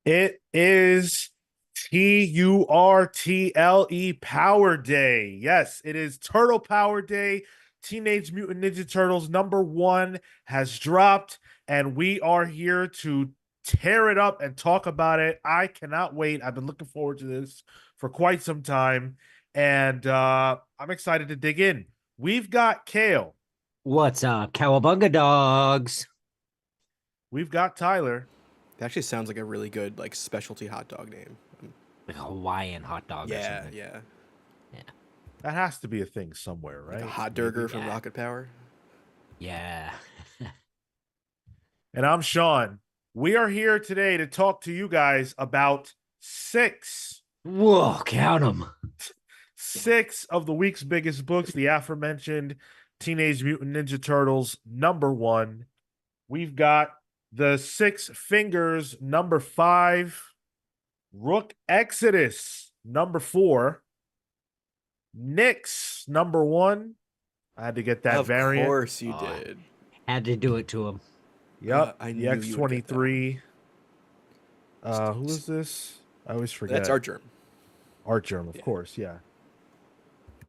It is TURTLE Power Day. Yes, it is Turtle Power Day. Teenage Mutant Ninja Turtles #1 has dropped, and we are here to tear it up and talk about it. I cannot wait. I've been looking forward to this for quite some time, and I'm excited to dig in. We've got Kale, What's up, cowabunga dogs? we've got Tyler, That actually sounds like a really good like specialty hot dog name. Like a Hawaiian hot dog or Yeah, something. yeah. Yeah. that has to be a thing somewhere, Like a right? hot burger Maybe. from Yeah. Rocket Power. Yeah. And I'm Sean. We are here today to talk to you guys about Whoa, count them. six of the week's biggest books, the aforementioned Teenage Mutant Ninja Turtles #1. We've got the Six Fingers #5, Rook Exodus #4, Nyx #1. I had to get that Of variant. course you Oh, did. had to do it to him. Yep, I the knew you would get that one. X23. Who is this? I always That's forget. our germ. Art Germ, of Yeah. course, yeah.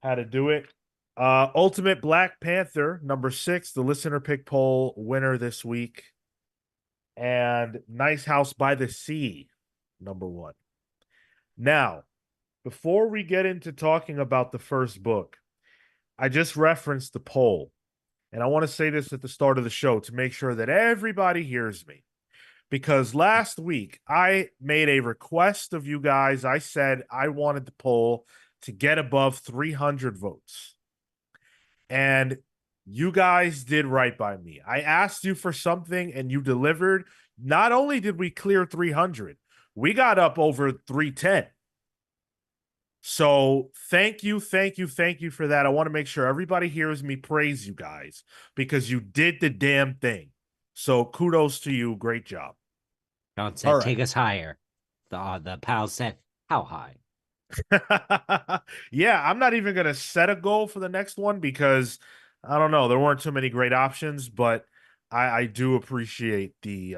How to do it. Ultimate Black Panther #6, the listener pick poll winner this week. And Nice House by the Sea #1. Now, before we get into talking about the first book, I just referenced the poll. And I want to say this at the start of the show to make sure that everybody hears me. Because last week I made a request of you guys. I said I wanted the poll to get above 300 votes. And you guys did right by me. I asked you for something and you delivered. Not only did we clear 300, we got up over 310. So thank you, thank you, thank you for that. I want to make sure everybody hears me praise you guys because you did the damn thing. So kudos to you. Great job. John All said, right. take us higher. The pal said, how high? Yeah, I'm not even gonna set a goal for the next one because I don't know. There weren't too many great options, but I do appreciate the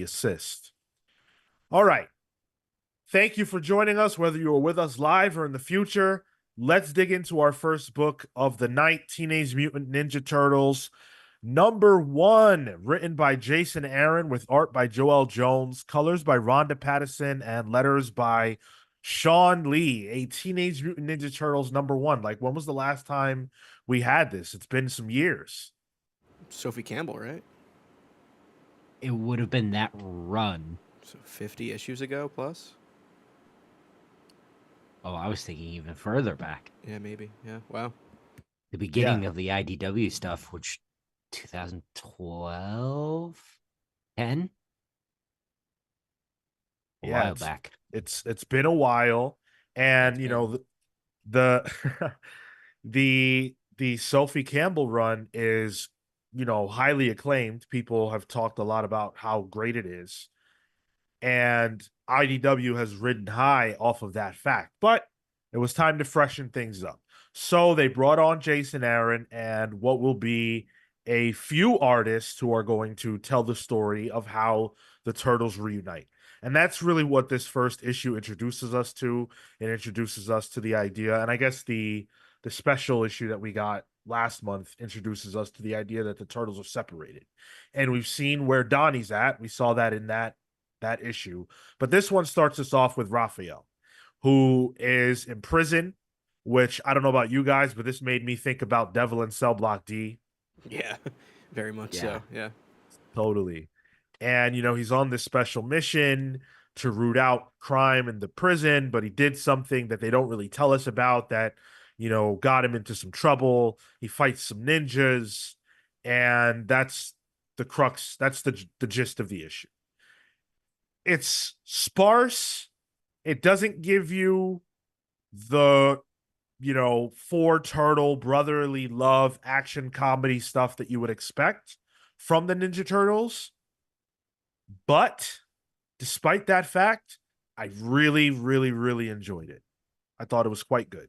assist. All right. Thank you for joining us, whether you were with us live or in the future. Let's dig into our first book of the night, Teenage Mutant Ninja Turtles #1, written by Jason Aaron with art by Joel Jones, colors by Rhonda Pattison, and letters by Sean Lee. A Teenage Mutant Ninja Turtles #1. Like, when was the last time we had this? It's been some years. Sophie Campbell, right? It would have been that run. So 50 issues ago plus. Oh, I was thinking even further back. Yeah, maybe. Yeah. Wow. The Yeah. beginning of the IDW stuff, which 2012, 10, a Yeah, while back. it's been a while, and It's been. the the Sophie Campbell run is highly acclaimed. People have talked a lot about how great it is, and IDW has ridden high off of that fact. But it was time to freshen things up, so they brought on Jason Aaron and what will be a few artists who are going to tell the story of how the Turtles reunite. And that's really what this first issue introduces us to. It introduces us to the idea, and I guess the special issue that we got last month introduces us to the idea that the Turtles are separated. And we've seen where Donnie's at. We saw that in that issue. But this one starts us off with Raphael, who is in prison, which I don't know about you guys, but this made me think about Devil in Cell Block D. Yeah. Very much Yeah. so. Yeah. Totally. And, he's on this special mission to root out crime in the prison, but he did something that they don't really tell us about that, got him into some trouble. He fights some ninjas, and that's the crux. That's the gist of the issue. It's sparse. It doesn't give you the, four turtle brotherly love action comedy stuff that you would expect from the Ninja Turtles. But despite that fact, I really, really, really enjoyed it. I thought it was quite good.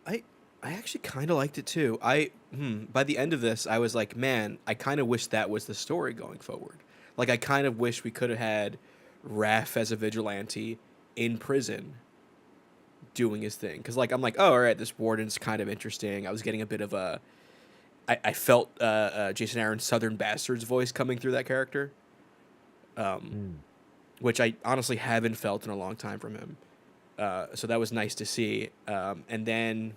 I I actually kind of liked it too. By the end of this, I was like, man, I kind of wish that was the story going forward. Like I kind of wish we could have had Raph as a vigilante in prison doing his thing. Because like I'm like, oh, all right, this warden's kind of interesting. I was getting a bit of a, I felt Jason Aaron's Southern Bastard's voice coming through that character, Mm. which I honestly haven't felt in a long time from him. So that was nice to see. And then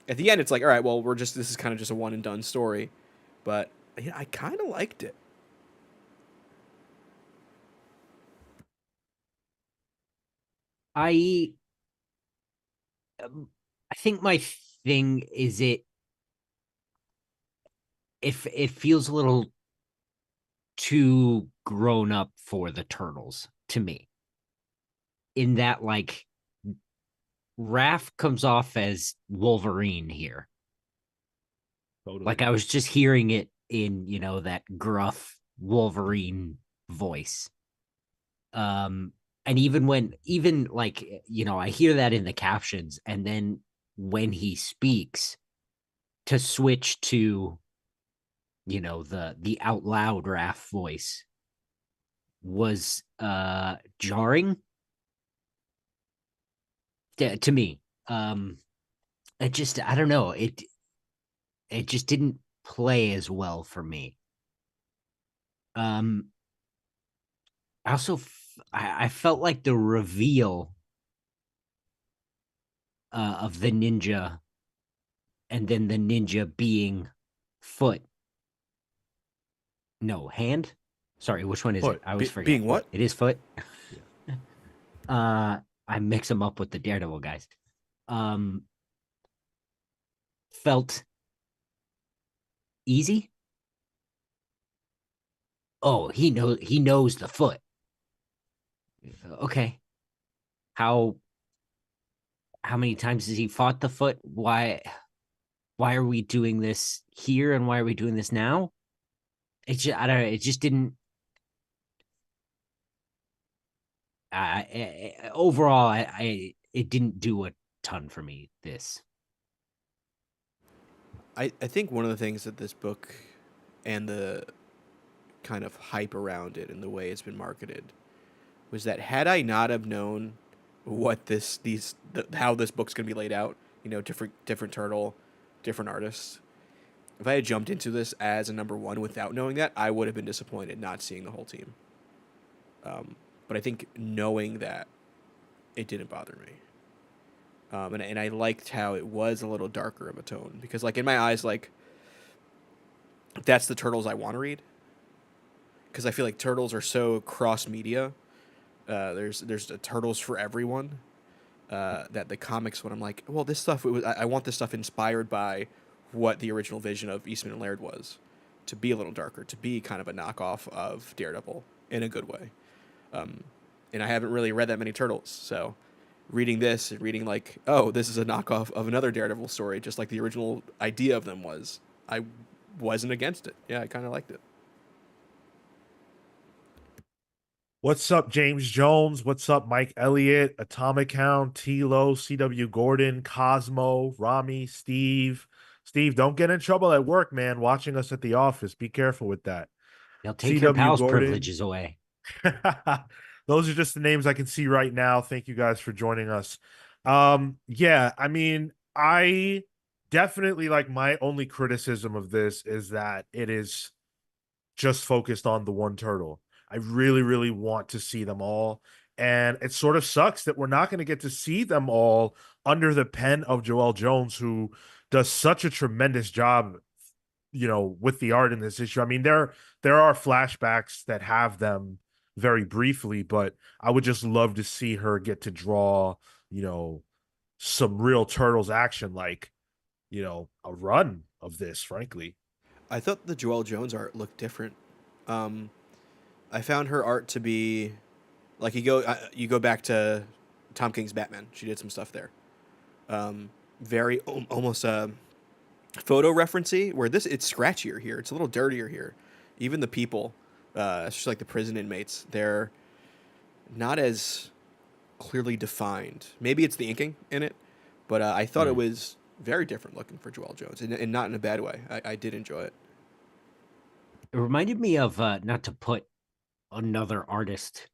at the end, it's like, all right, well, this is kind of just a one and done story, but yeah, I kind of liked it. I I think my thing is if it feels a little too grown up for the turtles to me. In that, like, Raph comes off as Wolverine here. Totally. Like I was just hearing it in, that gruff Wolverine voice. Um and even like, I hear that in the captions, and then when he speaks, to switch to, the out loud Raph voice was jarring to me. It just, I don't know, it just didn't play as well for me. Um, I also I felt like the reveal of the ninja, and then the ninja being foot, no, hand. Sorry, which one is it? Foot. I always forget. Being what? It is foot. Yeah. I mix them up with the Daredevil guys. Um, felt easy. Oh, he knows the foot. Okay. How how many times has he fought the foot? Why are we doing this here, and why are we doing this now? I don't know, it just didn't overall, it didn't do a ton for me, this. I think one of the things that this book and the kind of hype around it and the way it's been marketed was that had I not have known what how this book's gonna be laid out, different turtle, different artists. If I had jumped into this as a number one without knowing that, I would have been disappointed not seeing the whole team. But I think knowing that, it didn't bother me. And I liked how it was a little darker of a tone because, like, in my eyes, like, that's the Turtles I want to read because I feel like Turtles are so cross media. There's a Turtles for everyone. That the comics, when I'm like, well, this stuff, I want this stuff inspired by what the original vision of Eastman and Laird was, to be a little darker, to be kind of a knockoff of Daredevil in a good way. And I haven't really read that many Turtles, so reading this and reading like, oh, this is a knockoff of another Daredevil story, just like the original idea of them was, I wasn't against it. Yeah, I kind of liked it. What's up, James Jones? What's up, Mike Elliott, Atomic Hound, Tilo, CW Gordon, Cosmo, Rami, Steve. Steve, don't get in trouble at work, man. Watching us at the office. Be careful with that. They'll take your CW pals Gordon. privileges away. Those are just the names I can see right now. Thank you guys for joining us. Yeah, I mean, I definitely, like, my only criticism of this is that it is just focused on the one turtle. I really, really want to see them all. And it sort of sucks that we're not going to get to see them all under the pen of Joel Jones, who does such a tremendous job, with the art in this issue. I mean, there are flashbacks that have them very briefly, but I would just love to see her get to draw, you know, some real Turtles action, like, a run of this, frankly. I thought the Joelle Jones art looked different. Um, I found her art to be like you go back to Tom King's Batman. She did some stuff there. Very almost photo referencey. Where it's scratchier here. It's a little dirtier here. Even the people, especially like the prison inmates, they're not as clearly defined. Maybe it's the inking in it, but I thought it Mm. was very different looking for Joelle Jones, and not in a bad way. I did enjoy it. It reminded me of, not to put another artist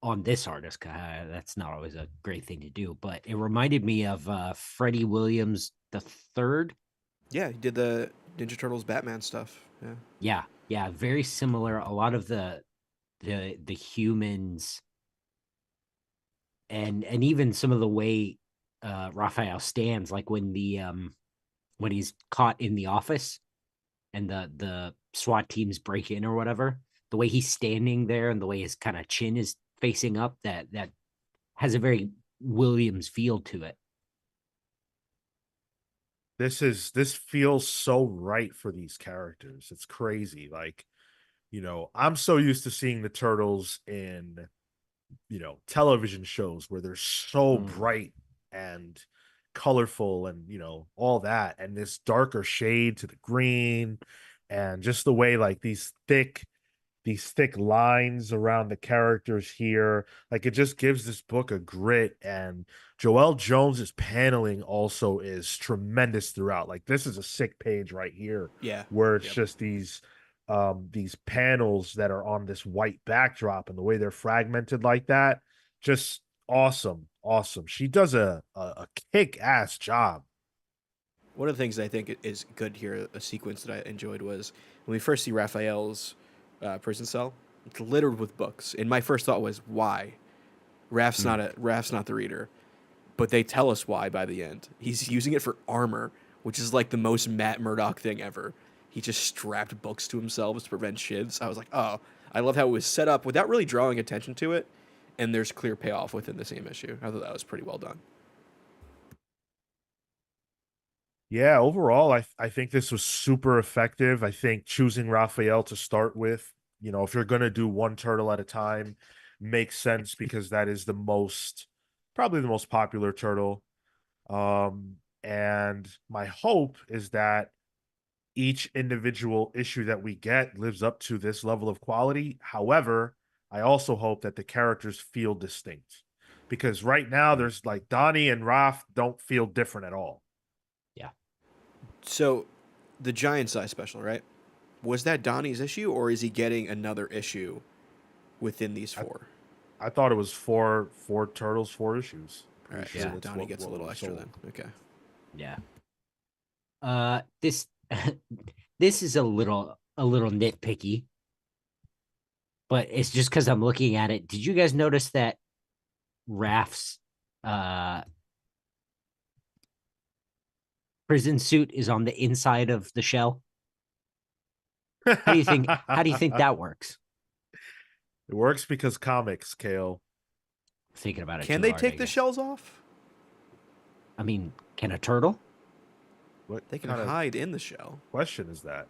on this artist. That's not always a great thing to do, but it reminded me of Freddie Williams the third. Yeah, he did the Ninja Turtles Batman stuff. Yeah. Yeah, very similar. A lot of the humans and even some of the way Raphael stands, like when he's caught in the office and the SWAT teams break in or whatever, the way he's standing there and the way his kind of chin is facing up, that has a very Williams feel to it. This feels so right for these characters. It's crazy. Like, I'm so used to seeing the turtles in, television shows where they're so Mm. bright and colorful and, all that. And this darker shade to the green and just the way like these thick lines around the characters here. Like it just gives this book a grit. And Joelle Jones's paneling also is tremendous throughout. Like this is a sick page right here Yeah. where it's Yep. just these panels that are on this white backdrop and the way they're fragmented like that. Just awesome. Awesome. She does a kick-ass job. One of the things I think is good here, a sequence that I enjoyed, was when we first see Raphael's prison cell. It's littered with books, and my first thought was, why? Raph's not the reader, but they tell us why by the end. He's using it for armor, which is like the most Matt Murdock thing ever. He just strapped books to himself to prevent shivs. I was like, oh, I love how it was set up without really drawing attention to it, and there's clear payoff within the same issue. I thought that was pretty well done. Yeah, overall, I think this was super effective. I think choosing Raphael to start with, if you're gonna do one turtle at a time, makes sense because that is probably the most popular turtle. And my hope is that each individual issue that we get lives up to this level of quality. However, I also hope that the characters feel distinct because right now there's like Donnie and Raph don't feel different at all. Yeah. So, the giant size special, right? Was that Donnie's issue, or is he getting another issue within these I, four? I thought it was four turtles, 4 issues. All Pretty right, sure so Yeah. that's Donnie gets a what little was extra sold. then. Okay. Yeah. This this is a little nitpicky, but it's just because I'm looking at it. Did you guys notice that Raph's uh prison suit is on the inside of the shell? How do you think that works? It works because comics, Kale. Thinking about it Can too they hard, I take the guess. shells off? I mean, can a turtle? What They can kind of hide in the shell. question is that?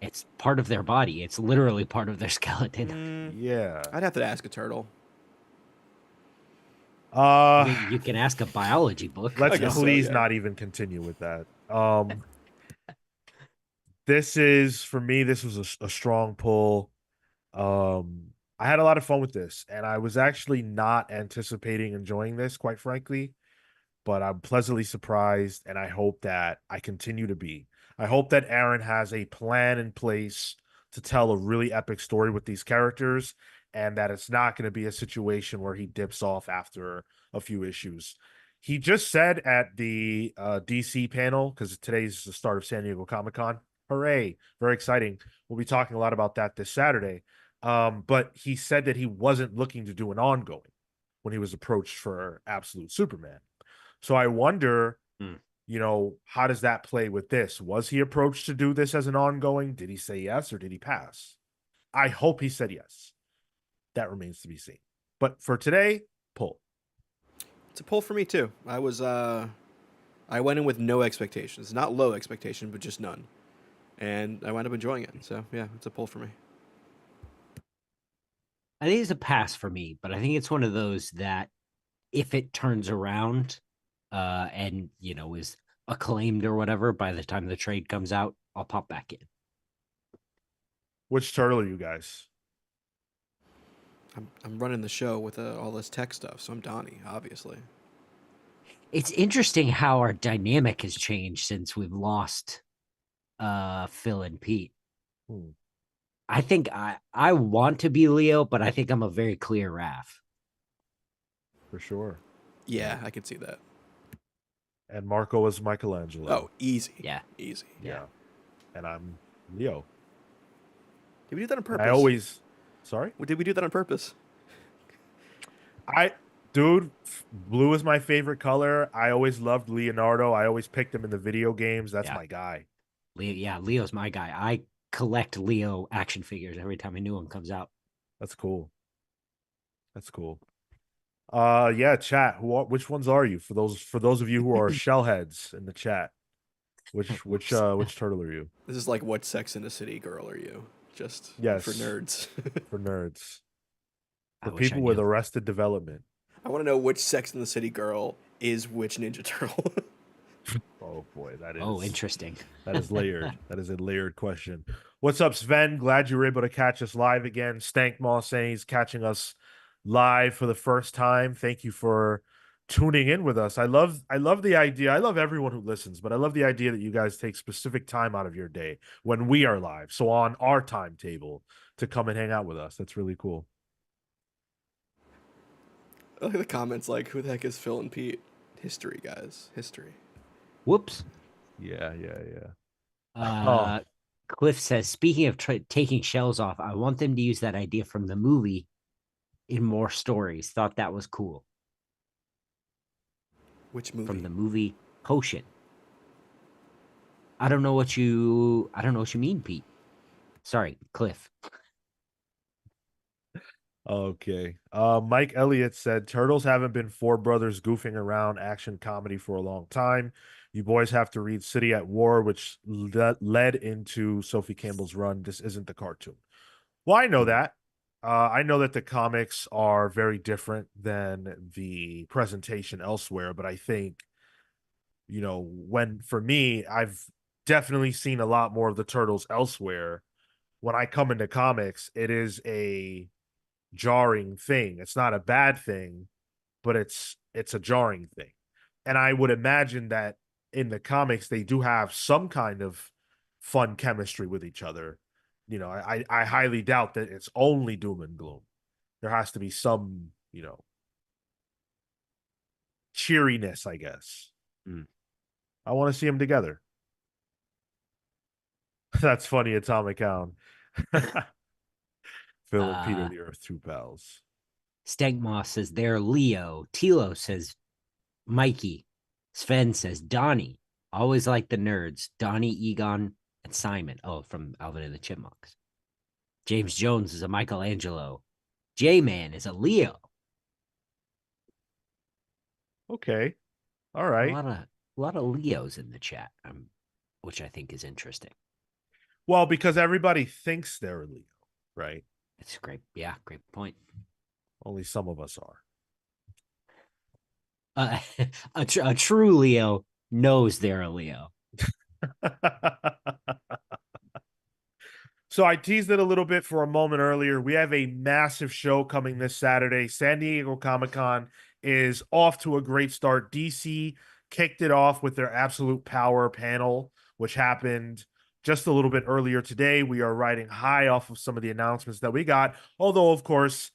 It's part of their body. It's literally part of their skeleton. Yeah. I'd have to ask a turtle. I Uh mean, you can ask a biology book. I let's guess so, please yeah. not even continue with that. This is for me, this was a strong pull. I had a lot of fun with this, and I was actually not anticipating enjoying this, quite frankly, but I'm pleasantly surprised, and I hope that I continue to be. I hope that Aaron has a plan in place to tell a really epic story with these characters, and that it's not going to be a situation where he dips off after a few issues. He just said at the DC panel, because today's the start of San Diego Comic-Con. Hooray! Very exciting. We'll be talking a lot about that this Saturday. But he said that he wasn't looking to do an ongoing when he was approached for Absolute Superman. So I wonder, Hmm. how does that play with this? Was he approached to do this as an ongoing? Did he say yes or did he pass? I hope he said yes. That remains to be seen. But for today, pull. It's a pull for me too. I went in with no expectations, not low expectation, but just none, and I wound up enjoying it. So yeah, it's a pull for me. I think it's a pass for me, but I think it's one of those that if it turns around and is acclaimed or whatever by the time the trade comes out, I'll pop back in. Which turtle are you guys? I'm running the show with all this tech stuff, so I'm Donnie, obviously. It's interesting how our dynamic has changed since we've lost Phil and Pete. Hmm. I think I want to be Leo, but I think I'm a very clear Raph. For sure. Yeah, I could see that. And Marco is Michelangelo. Oh, easy. Yeah. Easy. Yeah. Yeah. And I'm Leo. Did we do that on And I purpose? always, sorry? Did we do that on purpose? I, dude, blue is my favorite color. I always loved Leonardo. I always picked him in the video games. That's Yeah. my guy. Leo, yeah, Leo's my guy. I collect Leo action figures every time a new one comes out. That's cool. That's cool. Yeah, chat. Which ones are you? For those of you who are shellheads in the chat, which turtle are you? This is like, what Sex in the City girl are you? Just for Yes, nerds. for nerds. I For wish I people with knew. arrested development. I want to know which Sex in the City girl is which Ninja Turtle. Oh boy, Oh, interesting. that is layered. That is a layered question. What's up, Sven? Glad you were able to catch us live again. Stank Moss saying he's catching us live for the first time. Thank you for tuning in with us. I love the idea. I love everyone who listens, but I love the idea that you guys take specific time out of your day when we are live. So on our timetable to come and hang out with us. That's really cool. I look at the comments like, who the heck is Phil and Pete? History, guys. History. Whoops. Yeah. Uh, Cliff says, speaking of taking shells off, I want them to use that idea from the movie in more stories. Thought that was cool. Which movie? From the movie Potion. I don't know what you mean, Pete. Sorry, Cliff. Okay. Mike Elliott said Turtles haven't been four brothers goofing around action comedy for a long time. You boys have to read City at War, which led into Sophie Campbell's run. This isn't the cartoon. Well, I know that. I know that the comics are very different than the presentation elsewhere, but I think, when for me, I've definitely seen a lot more of the Turtles elsewhere. When I come into comics, it is a jarring thing. It's not a bad thing, but it's a jarring thing. And I would imagine that in the comics they do have some kind of fun chemistry with each other. I highly doubt that it's only doom and gloom. There has to be some, cheeriness, I guess. Mm. I want to see them together. That's funny, Atomic Hound. Phil and Peter, the Earth Two Pals. Stegmoss says they're Leo. Tilo says Mikey. Sven says Donnie. Always like the nerds. Donnie, Egon, and Simon. Oh, from Alvin and the Chipmunks. James Jones is a Michelangelo. J-Man is a Leo. Okay. All A right. lot of Leos in the chat, which I think is interesting. Well, because everybody thinks they're a Leo, right? It's great. Yeah, great point. Only some of us A true Leo knows they're a Leo. are. So I teased it a little bit for a moment earlier. We have a massive show coming this Saturday. San Diego Comic-Con is off to a great start. DC kicked it off with their Absolute Power panel, which happened just a little bit earlier today. We are riding high off of some of the announcements that we got, although, of course,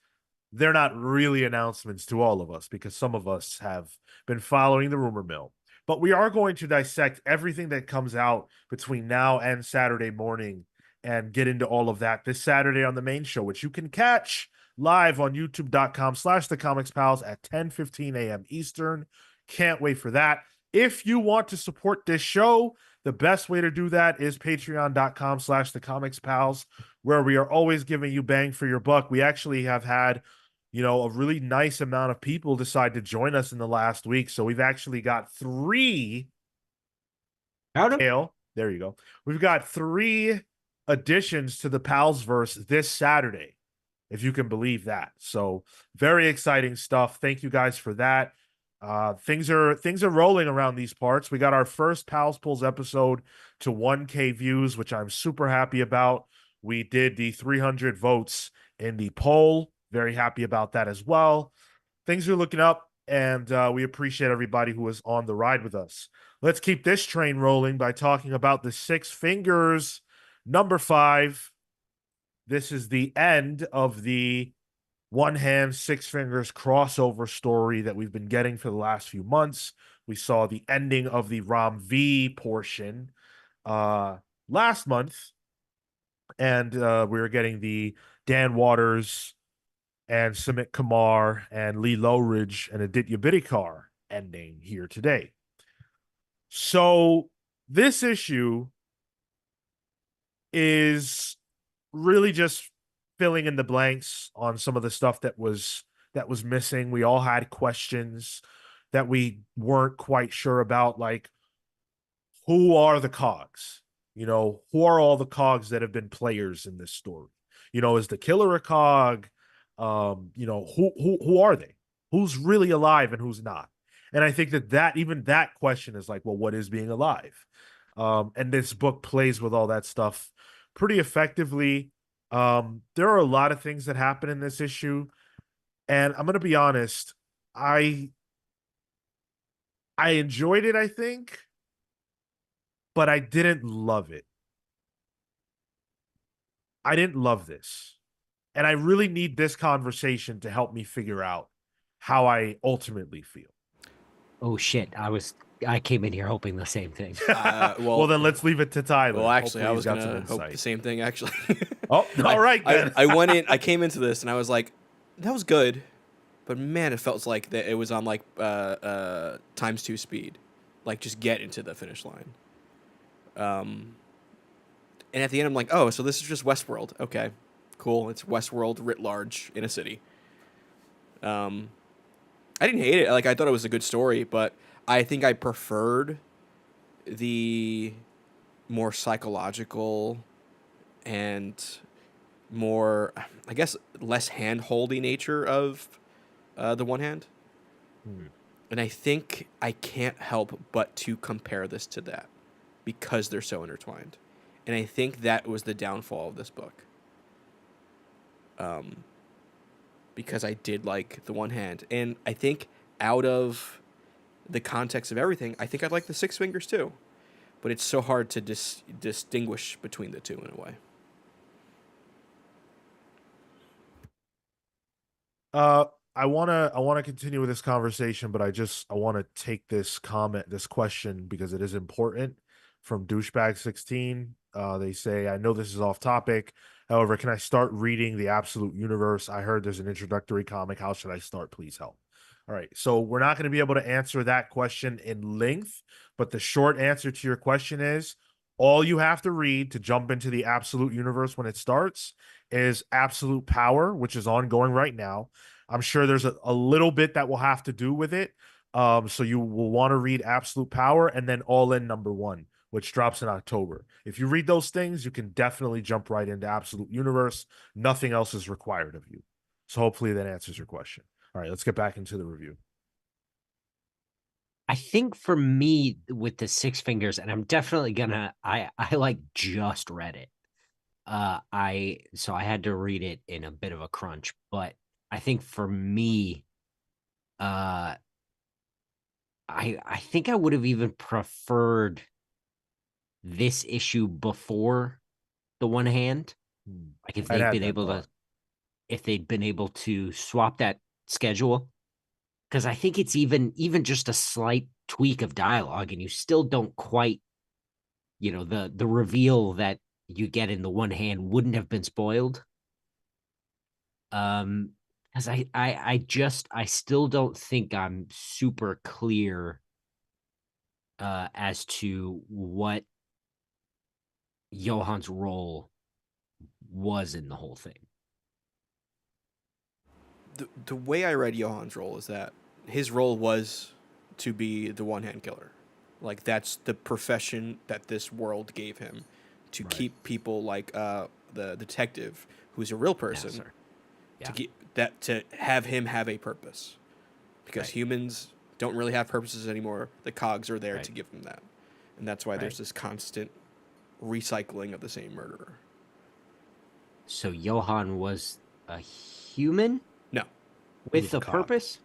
they're not really announcements to all of us because some of us have been following the rumor mill. But we are going to dissect everything that comes out between now and Saturday morning and get into all of that this Saturday on the main show, which you can catch live on youtube.com/the Comics Pals at 10:15 a.m. Eastern. Can't wait for that. If you want to support this show, the best way to do that is patreon.com/the Comics Pals, where we are always giving you bang for your buck. We actually have had a really nice amount of people decide to join us in the last week. So we've actually got three. Kale, there you go. We've got three additions to the Palsverse this Saturday, if you can believe that. So very exciting stuff. Thank you guys for that. Things are rolling around these parts. We got our first Pals Pulls episode to 1K views, which I'm super happy about. We did the 300 votes in the poll. Very happy about that as well. Things are looking up, and we appreciate everybody who is on the ride with us. Let's keep this train rolling by talking about the Six Fingers, number 5, this is the end of the One Hand, Six Fingers crossover story that we've been getting for the last few months. We saw the ending of the Rom V portion last month, and we were getting the Dan Waters and Sumit Kumar and Lee Lowridge and Aditya Bidikar ending here today. So this issue is really just filling in the blanks on some of the stuff that was missing. We all had questions that we weren't quite sure about, like who are the cogs? Who are all the cogs that have been players in this story? Is the killer a cog? Who are they? Who's really alive and who's not? And I think that even that question is like, well, what is being alive? And this book plays with all that stuff pretty effectively. There are a lot of things that happen in this issue, and I'm gonna be honest, I enjoyed it, I think, but I didn't love it. I didn't love this. And I really need this conversation to help me figure out how I ultimately feel. Oh shit! I came in here hoping the same thing. Well, then let's leave it to Tyler. Well, actually, Hopefully I he's was got some gonna hope insight. the same thing. Actually. Oh, all right then. I went in. I came into this and I was like, that was good, but man, it felt like that it was on like ×2 speed, like just get into the finish line. And at the end, I'm like, oh, so this is just Westworld. Okay, cool. It's Westworld writ large in a city. I didn't hate it. Like, I thought it was a good story, but I think I preferred the more psychological and more, I guess, less hand-holdy nature of the One Hand. And I think I can't help but to compare this to that because they're so intertwined. And I think that was the downfall of this book. Because I did like the One Hand. And I think out of the context of everything, I think I'd like the Six Fingers too. But it's so hard to distinguish between the two in a way. I wanna continue with this conversation, but I want to take this question because it is important from Douchebag 16. They say, I know this is off topic. However, can I start reading the Absolute Universe? I heard there's an introductory comic. How should I start? Please help. All right. So we're not going to be able to answer that question in length, but the short answer to your question is all you have to read to jump into the Absolute Universe when it starts is Absolute Power, which is ongoing right now. I'm sure there's a little bit that will have to do with it. So you will want to read Absolute Power and then All In #1, which drops in October. If you read those things, you can definitely jump right into Absolute Universe. Nothing else is required of you. So hopefully that answers your question. All right, let's get back into the review. I think for me with the Six Fingers, and I'm definitely gonna I like just read it. So I had to read it in a bit of a crunch, but I think for me, I think I would have even preferred this issue before the One Hand. Like if I'd they'd had been that able thought. to if they'd been able to swap that schedule. Because I think it's even just a slight tweak of dialogue, and you still don't quite, the reveal that you get in the One Hand wouldn't have been spoiled. Because I still don't think I'm super clear as to what Johan's role was in the whole thing. The way I read Johan's role is that his role was to be the One Hand Killer. Like, that's the profession that this world gave him to keep people like the detective, who's a real person, to have him have a purpose. Because humans don't really have purposes anymore. The cogs are there to give him that. And that's why there's this constant recycling of the same murderer. So Johan was a human? No. With a purpose?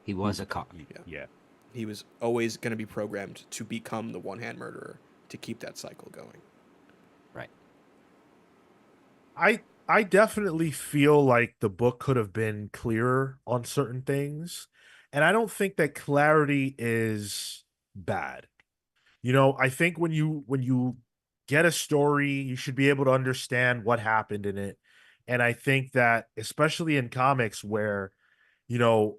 He was a cog. Yeah. He was always going to be programmed to become the one-hand murderer to keep that cycle going. Right. I definitely feel like the book could have been clearer on certain things. And I don't think that clarity is bad. I think when you get a story, you should be able to understand what happened in it. And I think that especially in comics where, you know,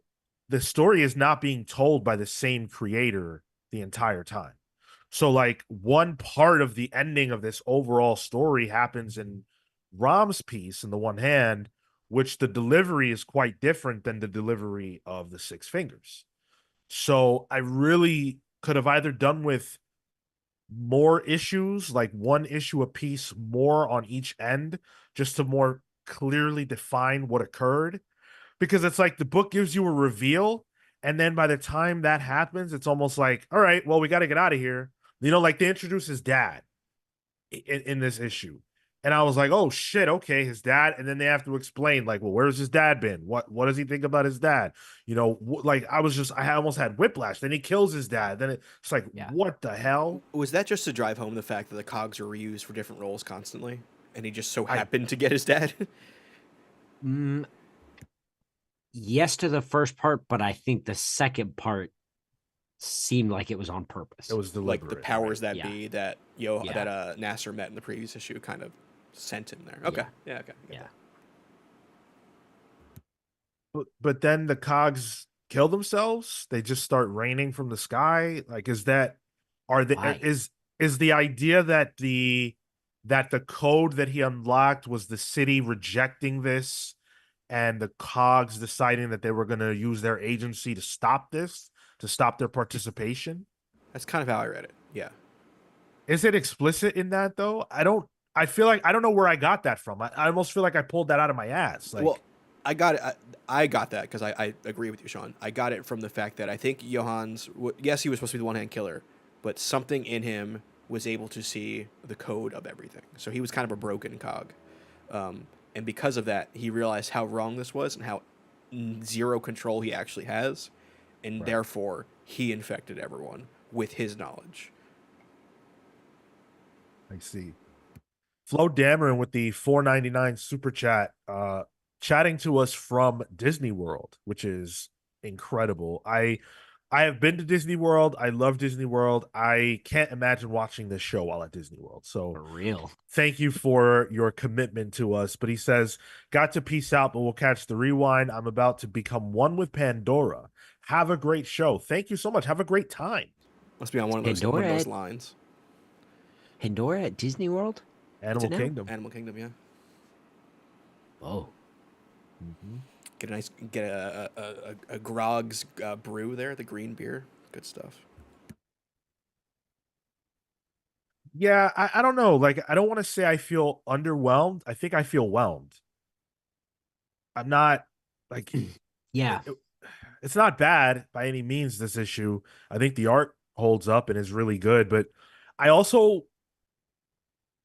the story is not being told by the same creator the entire time. So like one part of the ending of this overall story happens in Rom's piece in the one hand, which the delivery is quite different than the delivery of the Six Fingers. So I really could have either done with more issues, like one issue a piece more on each end, just to more clearly define what occurred. Because it's like the book gives you a reveal, and then by the time that happens, it's almost like, all right, well, we got to get out of here. Like they introduce his dad in this issue. And I was like, oh shit, okay, his dad. And then they have to explain, like, well, where's his dad been? What does he think about his dad? Like I almost had whiplash. Then he kills his dad. Then it's like, Yeah. what the hell? Was that just to drive home the fact that the cogs are reused for different roles constantly, and he just so I happened to get his dad? Mm, yes to the first part, but I think the second part seemed like it was on It purpose. was Like the deliberate, powers right? that Yeah. be that Yeah. Nasser met in the previous issue kind of sent in there. Okay, yeah, okay, I get Yeah. that. But then the cogs kill themselves. They just start raining from the sky. Like, is that are they Why? is the idea that the code that he unlocked was the city rejecting this and the cogs deciding that they were going to use their agency to stop this, to stop their participation? That's kind of how I read it. Yeah. Is it explicit in that though? I feel like I don't know where I got that from. I almost feel like I pulled that out of my ass. Well, Like, I got it. I got that because I agree with you, Sean. I got it from the fact that I think yes, he was supposed to be the one hand killer, but something in him was able to see the code of everything. So he was kind of a broken cog. And because of that, he realized how wrong this was and how zero control he actually has. And right. therefore, he infected everyone with his knowledge. I see. Flo Dameron with the 4.99 super chat, chatting to us from Disney World, which is incredible. I have been to Disney World. I love Disney World. I can't imagine watching this show while at Disney World. So For real. thank you for your commitment to us. But he says, got to peace out, but we'll catch the rewind. I'm about to become one with Pandora. Have a great show. Thank you so much. Have a great time. Must be on one of those lines. Pandora at Disney World? Animal now? Kingdom. Animal Kingdom, yeah. Oh. Mm-hmm. Get a Grog's brew there, the green beer. Good stuff. Yeah, I don't know. Like, I don't want to say I feel underwhelmed. I think I feel whelmed. I'm not like Yeah. it, it's not bad by any means, this issue. I think the art holds up and is really good, but I also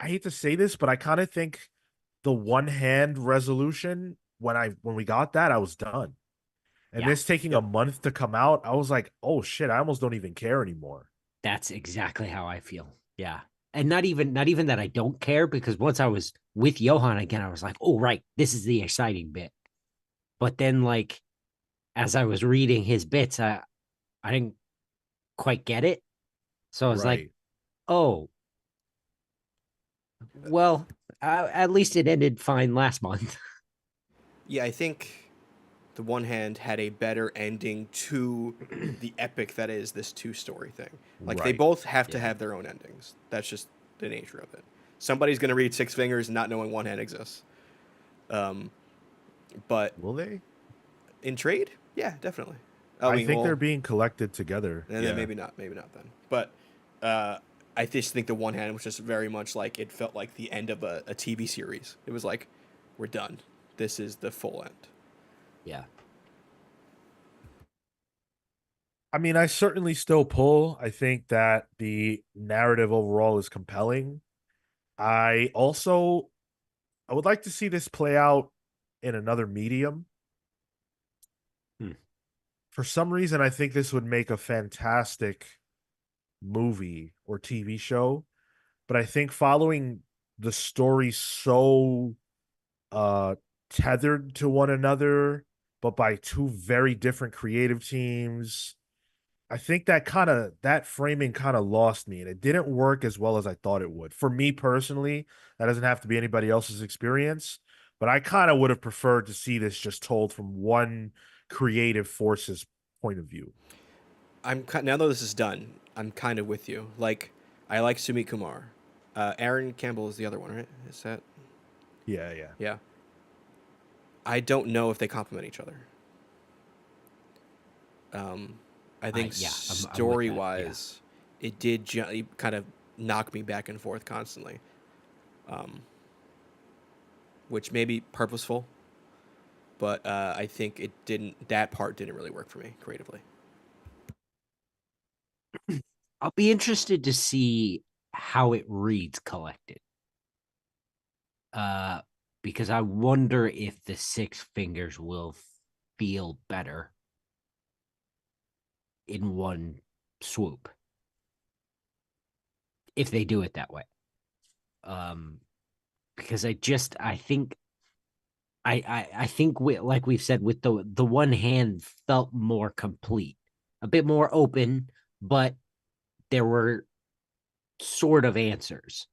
I hate to say this, but I kind of think the one hand resolution when we got that, I was done. And Yeah. this taking a Yep. month to come out, I was like, oh shit, I almost don't even care anymore. That's exactly how I feel. Yeah. And not even that I don't care, because once I was with Johan again, I was like, oh right, this is the exciting bit. But then like as I was reading his bits, I didn't quite get it. So I was like, Right. oh, well, at least it ended fine last month. Yeah, I think the one hand had a better ending to the epic that is this two-story thing. Like they Right. both have to Yeah. have their own endings. That's just the nature of it. Somebody's gonna read Six Fingers not knowing one hand exists. Um, but Will they? in trade, yeah, definitely. I I mean, think they're well, being collected together. and then maybe not then. But I just think the one hand was just very much like it felt like the end of a TV series. It was like, we're done. This is the full end. Yeah. I mean, I certainly still pull. I think that the narrative overall is compelling. I also I would like to see this play out in another medium. Hmm. For some reason, I think this would make a fantastic movie or TV show. But I think following the story so uh tethered to one another, but by two very different creative teams. I think that framing kind of lost me, and it didn't work as well as I thought it would. For me personally, that doesn't have to be anybody else's experience, but I kind of would have preferred to see this just told from one creative force's point of view. Now that this is done, I'm kind of with you. Like, I like Sumi Kumar. Aaron Campbell is the other one, right? Is that? Yeah, yeah. Yeah. I don't know if they complement each other. I think Yeah, I'm with story that. Yeah. wise, it did kind of knock me back and forth constantly, which may be purposeful, but I think it didn't. That part didn't really work for me creatively. I'll be interested to see how it reads collected. Uh, because I wonder if the Six Fingers will feel better in one swoop if they do it that way. Because I think I think like we've said, with the one hand felt more complete, a bit more open, but there were sort of answers.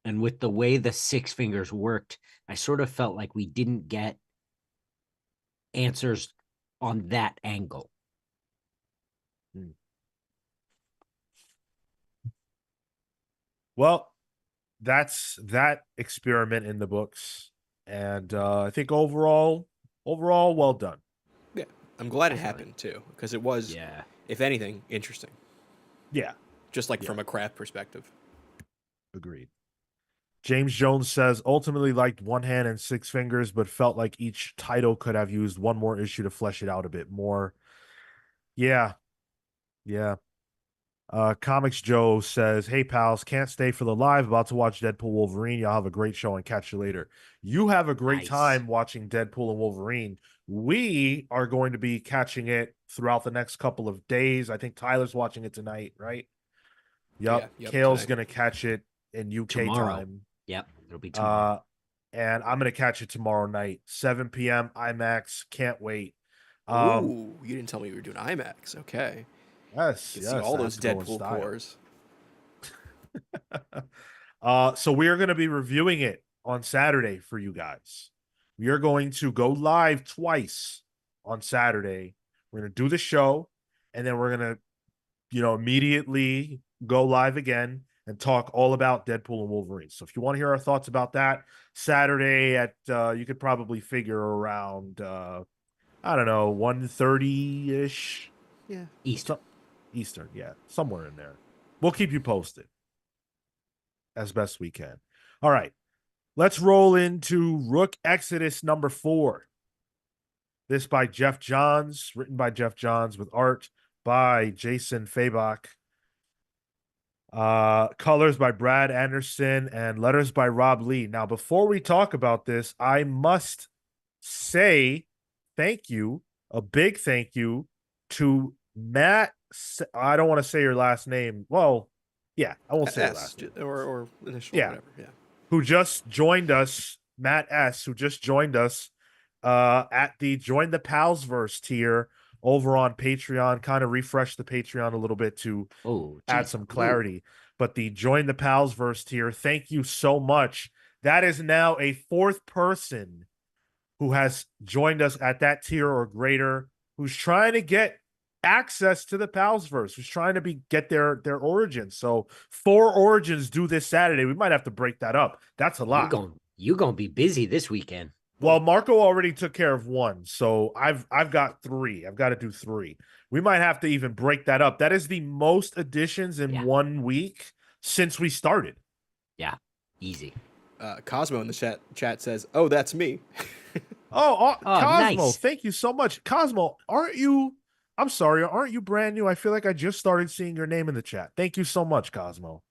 And with the way the Six Fingers worked, I sort of felt like we didn't get answers on that angle. Well, that's that experiment in the books, and I think overall, well done. Yeah, I'm glad it Definitely. happened too, because it was, Yeah. if anything, interesting. Yeah, Just like yeah, from a craft perspective. agreed. James Jones says ultimately liked One Hand and Six Fingers, but felt like each title could have used one more issue to flesh it out a bit more. Yeah, yeah. Comics Joe says, "Hey pals, can't stay for the live. About to watch Deadpool Wolverine. Y'all have a great show and catch you later. You have a great Nice. time watching Deadpool and Wolverine. We are going to be catching it throughout the next couple of days. I think Tyler's watching it tonight, right? Yeah, Yep. yep, Kale's tonight. gonna catch it in UK Tomorrow. time. Yep. It'll be tomorrow. Uh, and I'm gonna catch it tomorrow night, 7 p.m. IMAX. Can't wait. Um, Ooh, you didn't tell me you were doing IMAX. Okay. yes, Get to see yes, all I have those to go in Deadpool style. cores. So we are going to be reviewing it on Saturday for you guys. We are going to go live twice on Saturday. We're going to do the show, and then we're going to, immediately go live again and talk all about Deadpool and Wolverine. So if you want to hear our thoughts about that, Saturday at you could probably figure around I don't know, 1:30 ish. Yeah. Eastern. Eastern, yeah, somewhere in there. We'll keep you posted as best we can. All right. Let's roll into Rook Exodus number 4. This by Jeff Johns, written by Jeff Johns with art by Jason Fabach. Colors by Brad Anderson and letters by Rob Lee. Now, before we talk about this, I must say thank you, a big thank you to Matt. I don't want to say your last name. Well, yeah, I won't say your S last name. or initial, Yeah, whatever. Yeah. who just joined us, Matt S, who just joined us at the Join the Pals verse tier over on Patreon. Kind of refresh the Patreon a little bit to Oh, add geez. some Ooh. clarity. But the Join the Pals verse tier, thank you so much. That is now a fourth person who has joined us at that tier or greater, who's trying to get access to the Palsverse, who's trying to get their origins. So 4 origins due this Saturday. We might have to break that up. That's a You lot. gon' you gonna be busy this weekend. Well, Marco already took care of 1, so I've got 3. I've got to do 3. We might have to even break that up. That is the most additions in Yeah. 1 week since we started. Yeah. Easy. Cosmo in the chat says, "Oh, that's me." Oh, Cosmo, nice. thank you so much. Cosmo, I'm sorry, aren't you brand new? I feel like I just started seeing your name in the chat. Thank you so much, Cosmo.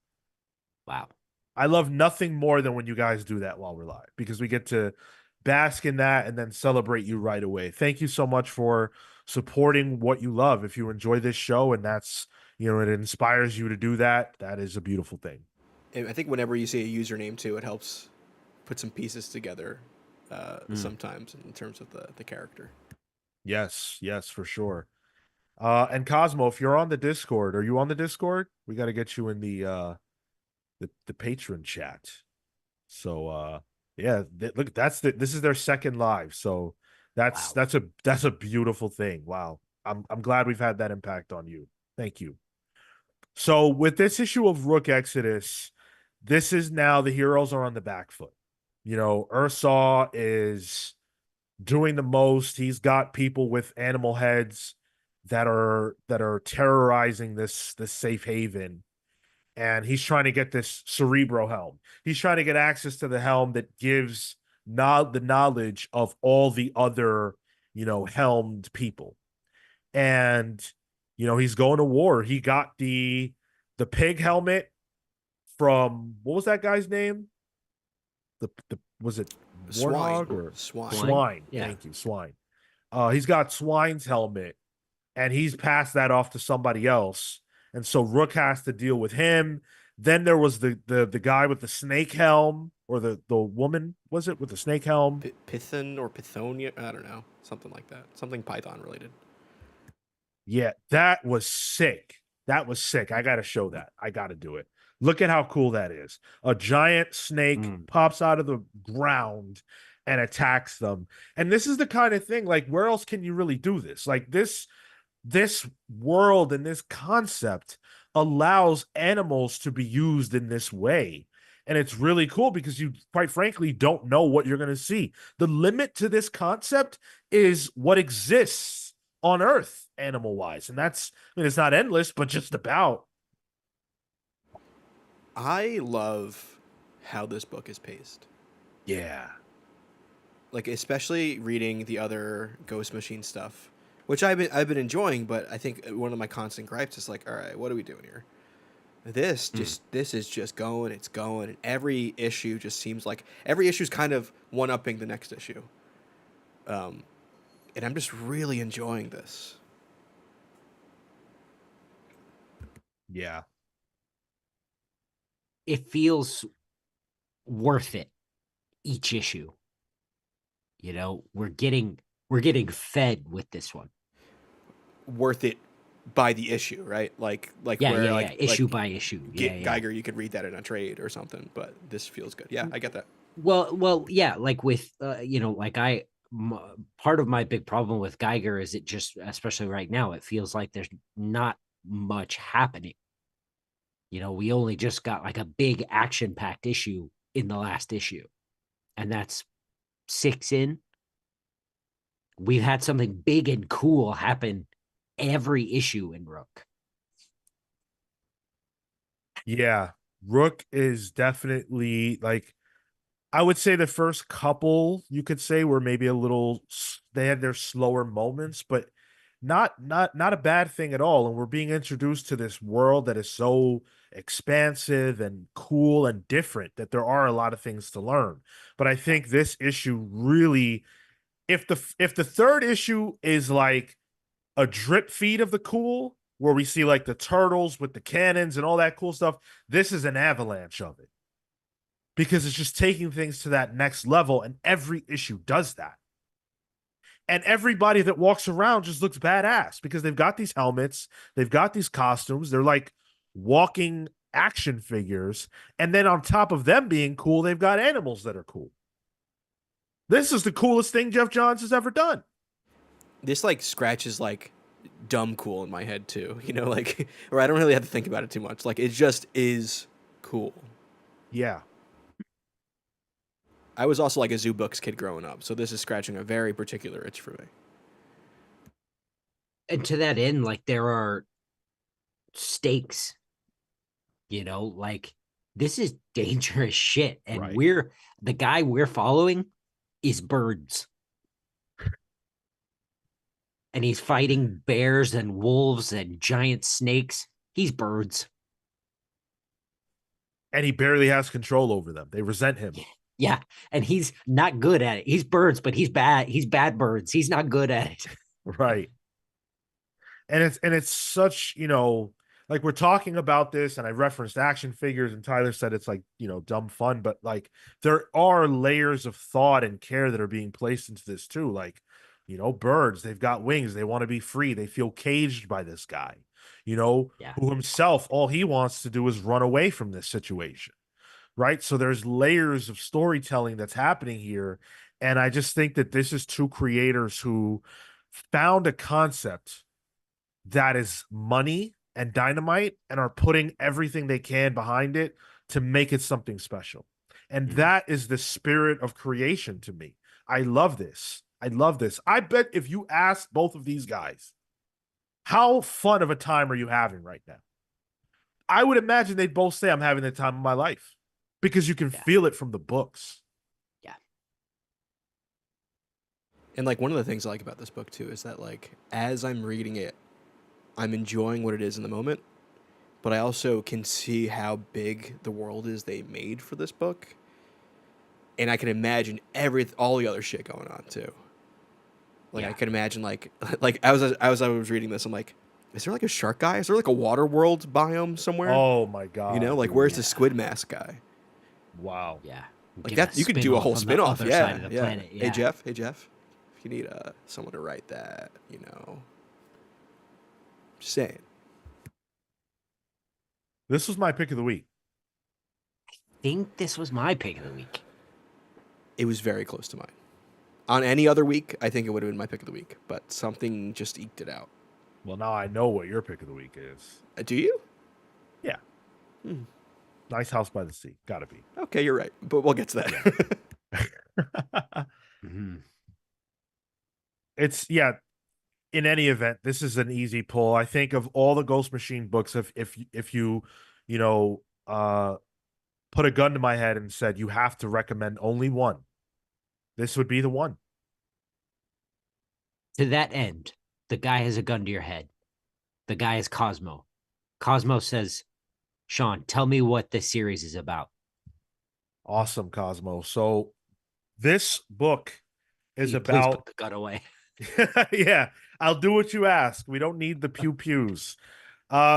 Wow. I love nothing more than when you guys do that while we're live because we get to bask in that and then celebrate you right away. Thank you so much for supporting what you love. If you enjoy this show and that's, it inspires you to do that, that is a beautiful thing. And I think whenever you say a username too, it helps put some pieces together sometimes in terms of the character. Yes, yes, for sure. And Cosmo, if you're on the Discord, are you on the Discord? We got to get you in the patron chat. So yeah, look, this is their second live. So Wow. that's a beautiful thing. Wow. I'm glad we've had that impact on you. Thank you. So with this issue of Rook Exodus, this is now the heroes are on the back foot. You know, Ursaw is doing the most. He's got people with animal heads that are terrorizing this safe haven, and he's trying to get this Cerebro helm. He's trying to get access to the helm that gives the knowledge of all the other, helmed people. And he's going to war. He got the pig helmet from, what was that guy's name? The was it Swine. Warthog or Swine. Swine? Yeah. Thank you, Swine. He's got Swine's helmet, and he's passed that off to somebody else, and so Rook has to deal with him. Then there was the guy with the snake helm, or the woman, was it, with the snake helm? Python or Pythonia? I don't know. Something like that. Something Python related. Yeah, that was sick. That was sick. I got to show that. I got to do it. Look at how cool that is. A giant snake pops out of the ground and attacks them. And this is the kind of thing, like, where else can you really do this? Like, this world and this concept allows animals to be used in this way. And it's really cool because you, quite frankly, don't know what you're going to see. The limit to this concept is what exists on Earth, animal wise. And it's not endless, but just about. I love how this book is paced. Yeah. Like, especially reading the other Ghost Machine stuff, which I've been enjoying, but I think one of my constant gripes is like, all right, what are we doing here? This is just going, it's going, and every issue just seems like every issue is kind of one-upping the next issue. And I'm just really enjoying this. Yeah. It feels worth it each issue. We're getting fed with this one. Worth it by the issue, right? Like Issue by issue. Geiger, you could read that in a trade or something, but this feels good. Yeah, I get that. Well, yeah, like with part of my big problem with Geiger is it just, especially right now, it feels like there's not much happening. We only just got like a big action-packed issue in the last issue, and that's 6 in. We've had something big and cool happen every issue in Rook. Yeah. Rook is definitely, like, I would say the first couple, you could say, were maybe a little, they had their slower moments, but not a bad thing at all. And we're being introduced to this world that is so expansive and cool and different that there are a lot of things to learn. But I think this issue really, if the third issue is like a drip feed of the cool, where we see like the turtles with the cannons and all that cool stuff, this is an avalanche of it, because it's just taking things to that next level, and every issue does that. And everybody that walks around just looks badass because they've got these helmets, they've got these costumes, they're like walking action figures, and then on top of them being cool, they've got animals that are cool. This is the coolest thing Jeff Johns has ever done. This like scratches like dumb cool in my head too, like, or I don't really have to think about it too much. Like, it just is cool. Yeah. I was also like a Zoo Books kid growing up, so this is scratching a very particular itch for me. And to that end, like, there are stakes, like, this is dangerous shit. And right. The guy we're following is Birds. And he's fighting bears and wolves and giant snakes. He's Birds. And he barely has control over them. They resent him. Yeah. And he's not good at it. He's Birds, but he's bad. He's bad Birds. He's not good at it. Right. And it's such, like we're talking about this, and I referenced action figures, and Tyler said it's like, dumb fun, but like there are layers of thought and care that are being placed into this too. Like, birds, they've got wings, they want to be free, they feel caged by this guy, Yeah. who himself, all he wants to do is run away from this situation. Right. So there's layers of storytelling that's happening here. And I just think that this is two creators who found a concept that is money and dynamite and are putting everything they can behind it to make it something special. And that is the spirit of creation to me. I love this. I love this. I bet if you ask both of these guys, how fun of a time are you having right now? I would imagine they'd both say, I'm having the time of my life, because you can Yeah. feel it from the books. Yeah. And like one of the things I like about this book too is that like as I'm reading it, I'm enjoying what it is in the moment, but I also can see how big the world is they made for this book, and I can imagine all the other shit going on too. Like Yeah. I can imagine like like I was reading this, I'm like, is there like a shark guy? Is there like a water world biome somewhere? Oh my God, Like dude. where's the Yeah. squid mask guy? Wow. Yeah. Like Give a that you could do a spin-off whole on the spin-off. other side Yeah, of the yeah. planet. Hey Yeah. Jeff, if you need someone to write that, just saying. This was my pick of the week. Think this was my pick of the week. It was very close to mine. On any other week, I think it would have been my pick of the week, but something just eked it out. Well, now I know what your pick of the week is. Do you? Yeah. Nice House by the Sea. Gotta be. Okay, you're right, but we'll get to that. Mm-hmm. It's, yeah. In any event, this is an easy pull. I think of all the Ghost Machine books, if you, you know, uh, put a gun to my head and said you have to recommend only one, this would be the one. To that end, the guy has a gun to your head. The guy is Cosmo. Cosmo says, Sean, tell me what this series is about. Awesome, Cosmo. So this book is Please about put the gun away. yeah, I'll do what you ask. We don't need the pew pews.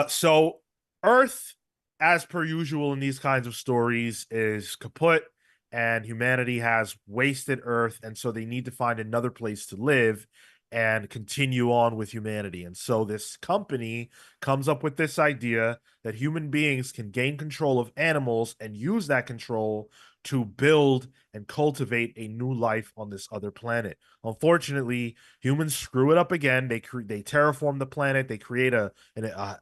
So Earth, as per usual in these kinds of stories, is kaput, and humanity has wasted Earth, and so they need to find another place to live and continue on with humanity. And so this company comes up with this idea that human beings can gain control of animals and use that control to build and cultivate a new life on this other planet. Unfortunately, humans screw it up again. They terraform the planet. They create a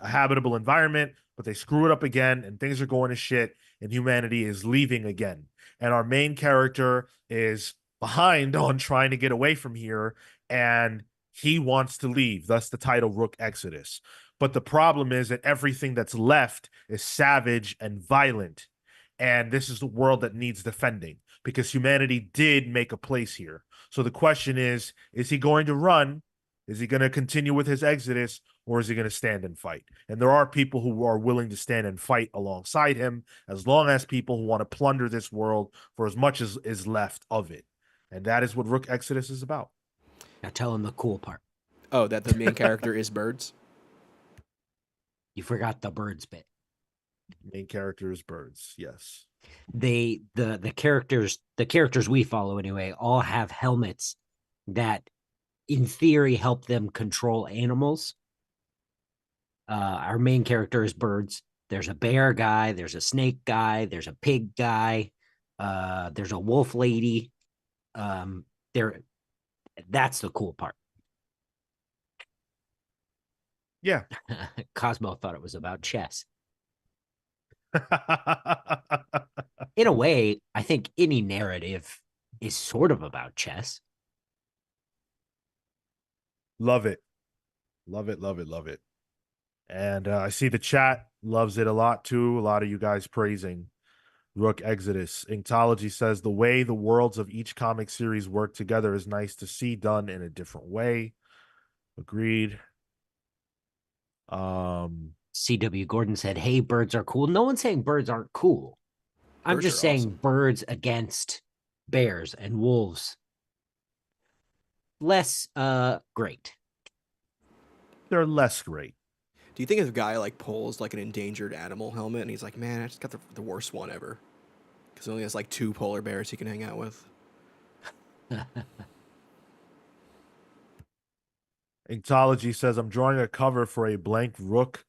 habitable environment, but they screw it up again, and things are going to shit. And humanity is leaving again. And our main character is behind on trying to get away from here, and he wants to leave. Thus, the title Rook Exodus. But the problem is that everything that's left is savage and violent. And this is the world that needs defending, because humanity did make a place here. So the question is he going to run? Is he going to continue with his exodus, or is he going to stand and fight? And there are people who are willing to stand and fight alongside him, as long as people who want to plunder this world for as much as is left of it. And that is what Rook Exodus is about. Now tell him the cool part. Oh, that the main character is birds? You forgot the birds bit. Main character is birds. Yes. The characters we follow anyway all have helmets that in theory help them control animals. Our main character is birds. There's a bear guy, there's a snake guy, there's a pig guy, there's a wolf lady. There That's the cool part. Yeah. Cosmo thought it was about chess. In a way, I think any narrative is sort of about chess. Love it. Love it. Love it. Love it. And I see the chat loves it a lot too. A lot of you guys praising Rook Exodus. Inkology says the way the worlds of each comic series work together is nice to see, done in a different way. Agreed. C.W. Gordon said, "Hey, birds are cool." No one's saying birds aren't cool. I'm Birds just are saying awesome. birds against bears and wolves. Less great. They're less great. Do you think if a guy like pulls like an endangered animal helmet and he's like, man, I just got the worst one ever because he only has like 2 polar bears he can hang out with? Inkology says, I'm drawing a cover for a blank Rook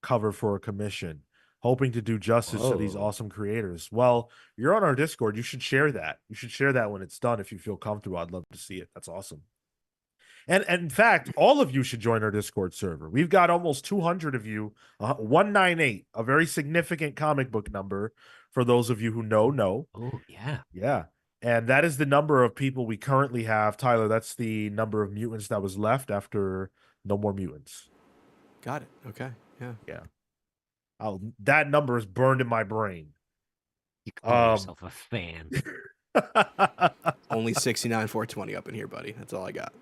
cover for a commission, hoping to do justice to these Whoa. awesome creators. Well, you're on our Discord. You should share that. You should share that when it's done if you feel comfortable. I'd love to see it. That's awesome. And in fact, all of you should join our Discord server. We've got almost 200 of you, 198, a very significant comic book number for those of you who know. Oh, yeah. Yeah. And that is the number of people we currently have. Tyler, that's the number of mutants that was left after No More Mutants. Got it. Okay. Yeah. Yeah. That number is burned in my brain. You call yourself a fan. Only 69 420 up in here, buddy. That's all I got.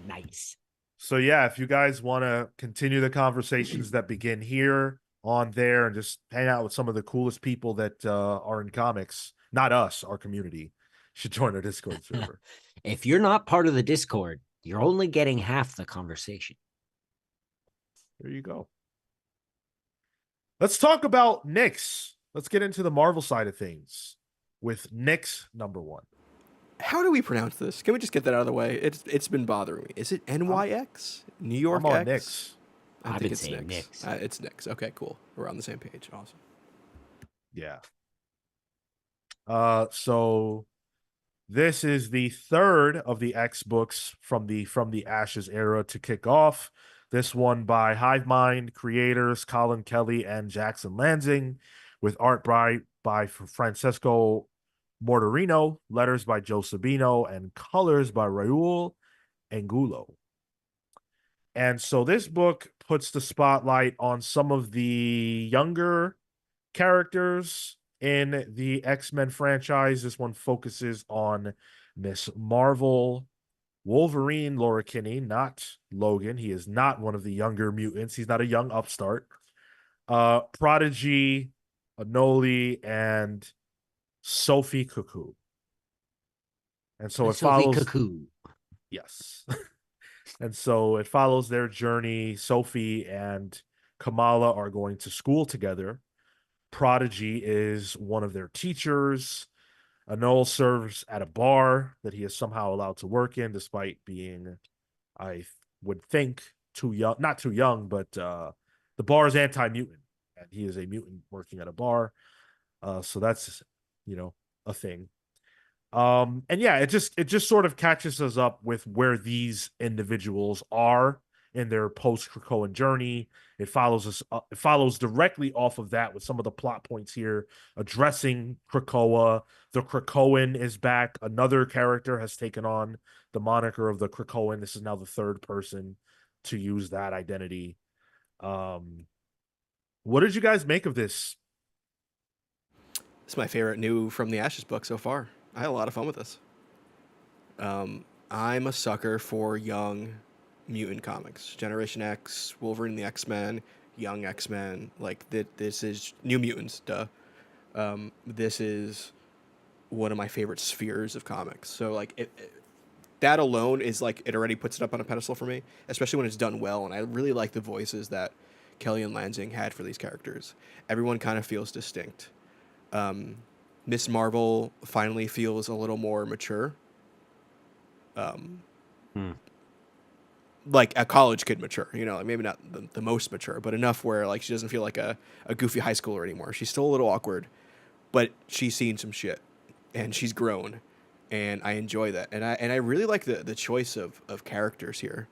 Nice. So yeah, if you guys want to continue the conversations that begin here on there and just hang out with some of the coolest people that are in comics, not us, our community, you should join our Discord server. If you're not part of the Discord, you're only getting half the conversation. There you go. Let's talk about Nyx. Let's get into the Marvel side of things with Nyx #1. How do we pronounce this? Can we just get that out of the way? It's been bothering me. Is it NYX? New York I'm on X? Nyx. I've been saying Nyx. It's Nyx. Okay, cool. We're on the same page. Awesome. Yeah. So this is the third of the X books from the Ashes era to kick off. This one by Hive Mind creators Colin Kelly and Jackson Lansing, with art by Francesco Mortarino, letters by Joe Sabino, and colors by Raul Angulo. And so this book puts the spotlight on some of the younger characters in the X-Men franchise. This one focuses on Miss Marvel, Wolverine, Laura Kinney, not Logan. He is not one of the younger mutants. He's not a young upstart. Prodigy, Anoli, and Sophie Cuckoo. And so it Sophie follows. Cuckoo. Yes. And so it follows their journey. Sophie and Kamala are going to school together. Prodigy is one of their teachers. Anol serves at a bar that he is somehow allowed to work in, despite being, I would think, too young. Not too young, but the bar is anti-mutant, and he is a mutant working at a bar. So that's, a thing. And yeah, it just sort of catches us up with where these individuals are in their post-Krakoan journey. It follows directly off of that with some of the plot points here addressing Krakoa. The Krakoan is back. Another character has taken on the moniker of the Krakoan. This is now the third person to use that identity. What did you guys make of this? It's my favorite new From the Ashes book so far. I had a lot of fun with this. I'm a sucker for young mutant comics. Generation X, Wolverine, the X-Men, Young X-Men. Like, this is New Mutants, duh. This is one of my favorite spheres of comics. So, like, that alone is, like, it already puts it up on a pedestal for me, especially when it's done well. And I really like the voices that Kelly and Lansing had for these characters. Everyone kind of feels distinct. Miss Marvel finally feels a little more mature. Like a college kid mature, like maybe not the most mature, but enough where like she doesn't feel like a goofy high schooler anymore. She's still a little awkward, but she's seen some shit and she's grown, and I enjoy that. And I really like the choice of characters here.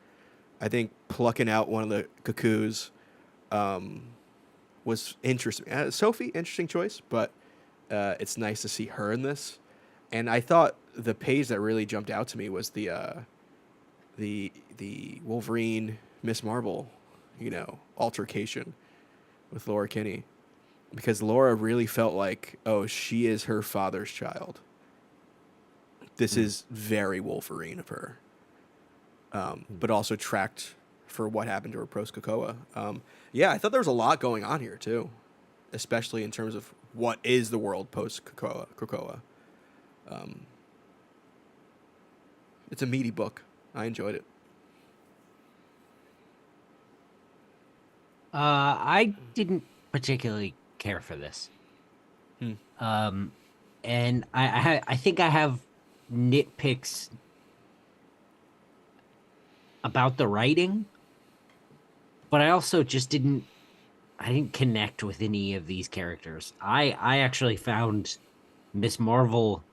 I think plucking out one of the cuckoos was interesting. Sophie, interesting choice, but it's nice to see her in this. And I thought the page that really jumped out to me was the Wolverine Miss Marvel, altercation with Laura Kinney, because Laura really felt like, oh, she is her father's child. This is very Wolverine of her, but also tracked for what happened to her post Krakoa. Yeah, I thought there was a lot going on here too, especially in terms of what is the world post Krakoa. It's a meaty book. I enjoyed it. I didn't particularly care for this. Hmm. Um, and I think I have nitpicks about the writing, but I also just didn't connect with any of these characters. I actually found Miss Marvel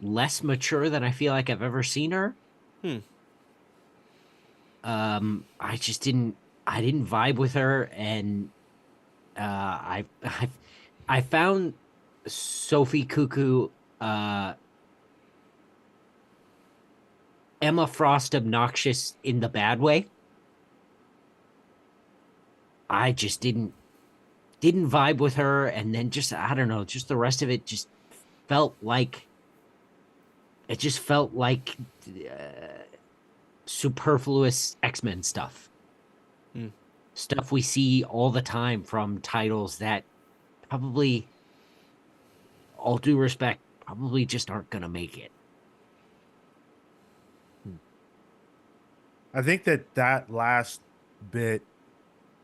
less mature than I feel like I've ever seen her. Hmm. I just didn't vibe with her, and I found Sophie Cuckoo, uh Emma Frost obnoxious in the bad way. I just didn't vibe with her, and then just I don't know, just the rest of it just felt like it just felt like superfluous X-Men stuff. Hmm. Stuff we see all the time from titles that probably, all due respect, probably just aren't gonna make it. I think that that last bit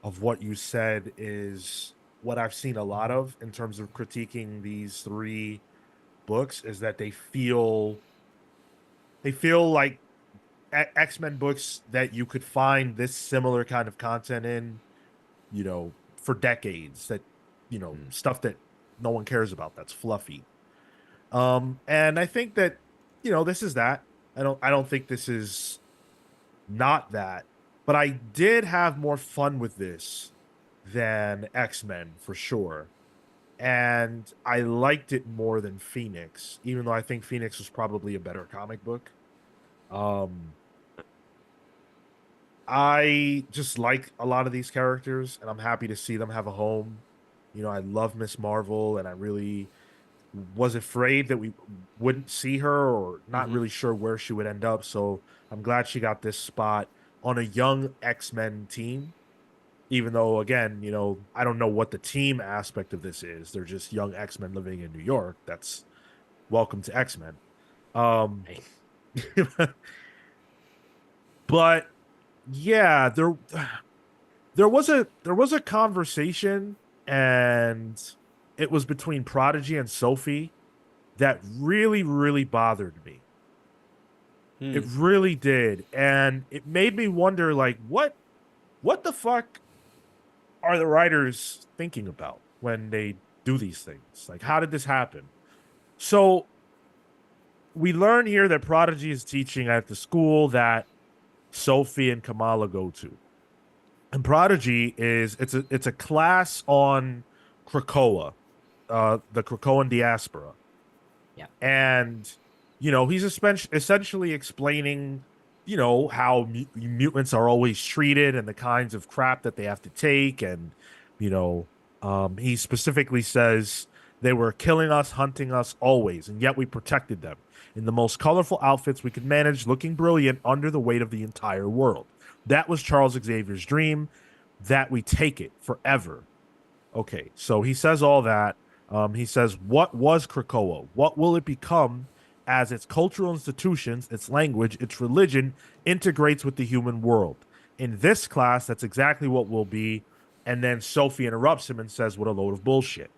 of what you said is what I've seen a lot of in terms of critiquing these three books is that they feel like X-Men books that you could find this similar kind of content in, for decades, that, Hmm. stuff that no one cares about, that's fluffy. And I think that, this is that. I don't think this is not that, but I did have more fun with this than X-Men for sure. And I liked it more than Phoenix, even though I think Phoenix was probably a better comic book. Um, I just like a lot of these characters, and I'm happy to see them have a home. I love Miss Marvel, and I really was afraid that we wouldn't see her or not Mm-hmm. really sure where she would end up. So I'm glad she got this spot on a young X-Men team, even though, again, I don't know what the team aspect of this is. They're just young X-Men living in New York. That's welcome to X-Men. Um, but yeah, there was a conversation, and it was between Prodigy and Sophie that really, really bothered me. Hmm. It really did. And it made me wonder, like, what the fuck are the writers thinking about when they do these things? Like, how did this happen? So we learn here that Prodigy is teaching at the school that Sophie and Kamala go to. And Prodigy it's a class on Krakoa, the Krakoan diaspora. Yeah. And he's essentially explaining how mutants are always treated and the kinds of crap that they have to take. And you know he specifically says they were killing us, hunting us always, and yet we protected them in the most colorful outfits we could manage, looking brilliant under the weight of the entire world. That was Charles Xavier's dream, that we take it forever. Okay, so he says all that. He says, what was Krakoa? What will it become as its cultural institutions, its language, its religion integrates with the human world? In this class, that's exactly what will be. And then Sophie interrupts him and says, what a load of bullshit.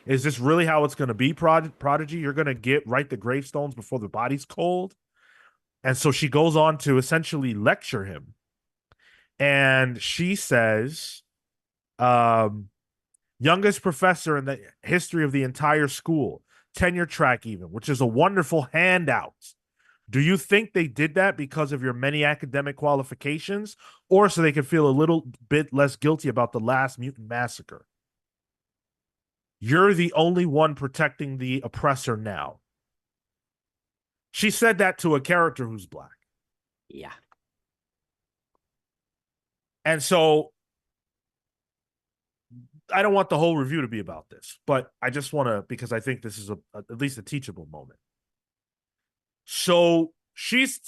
Is this really how it's going to be, Prodigy? You're going to write the gravestones before the body's cold? And so she goes on to essentially lecture him. And she says, um, youngest professor in the history of the entire school, tenure track even, which is a wonderful handout. Do you think they did that because of your many academic qualifications, or so they could feel a little bit less guilty about the last mutant massacre? You're the only one protecting the oppressor now. She said that to a character who's black. Yeah. And so I don't want the whole review to be about this, but I just want to, because I think this is at least a teachable moment. So she's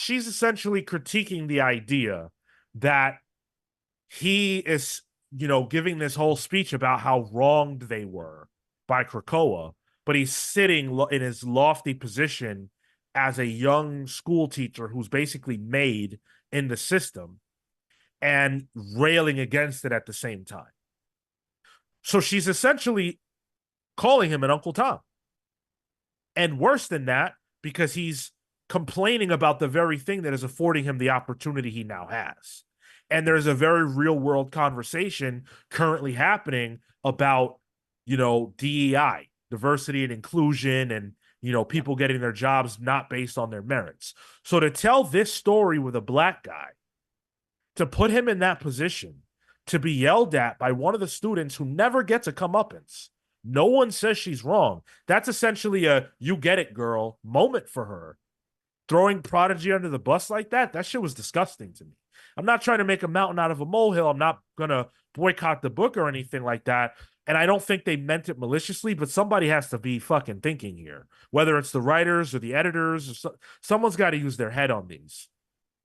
essentially critiquing the idea that he is, giving this whole speech about how wronged they were by Krakoa, but he's sitting in his lofty position as a young school teacher who's basically made in the system. and railing against it at the same time. So she's essentially calling him an Uncle Tom. And worse than that, because he's complaining about the very thing that is affording him the opportunity he now has. And there's a very real world conversation currently happening about, DEI, diversity and inclusion, and, people getting their jobs not based on their merits. So to tell this story with a black guy, to put him in that position, to be yelled at by one of the students who never gets a comeuppance. No one says she's wrong. That's essentially a "you get it, girl" moment for her. Throwing Prodigy under the bus like that shit was disgusting to me. I'm not trying to make a mountain out of a molehill. I'm not going to boycott the book or anything like that. And I don't think they meant it maliciously, but somebody has to be fucking thinking here. Whether it's the writers or the editors, or someone's got to use their head on these.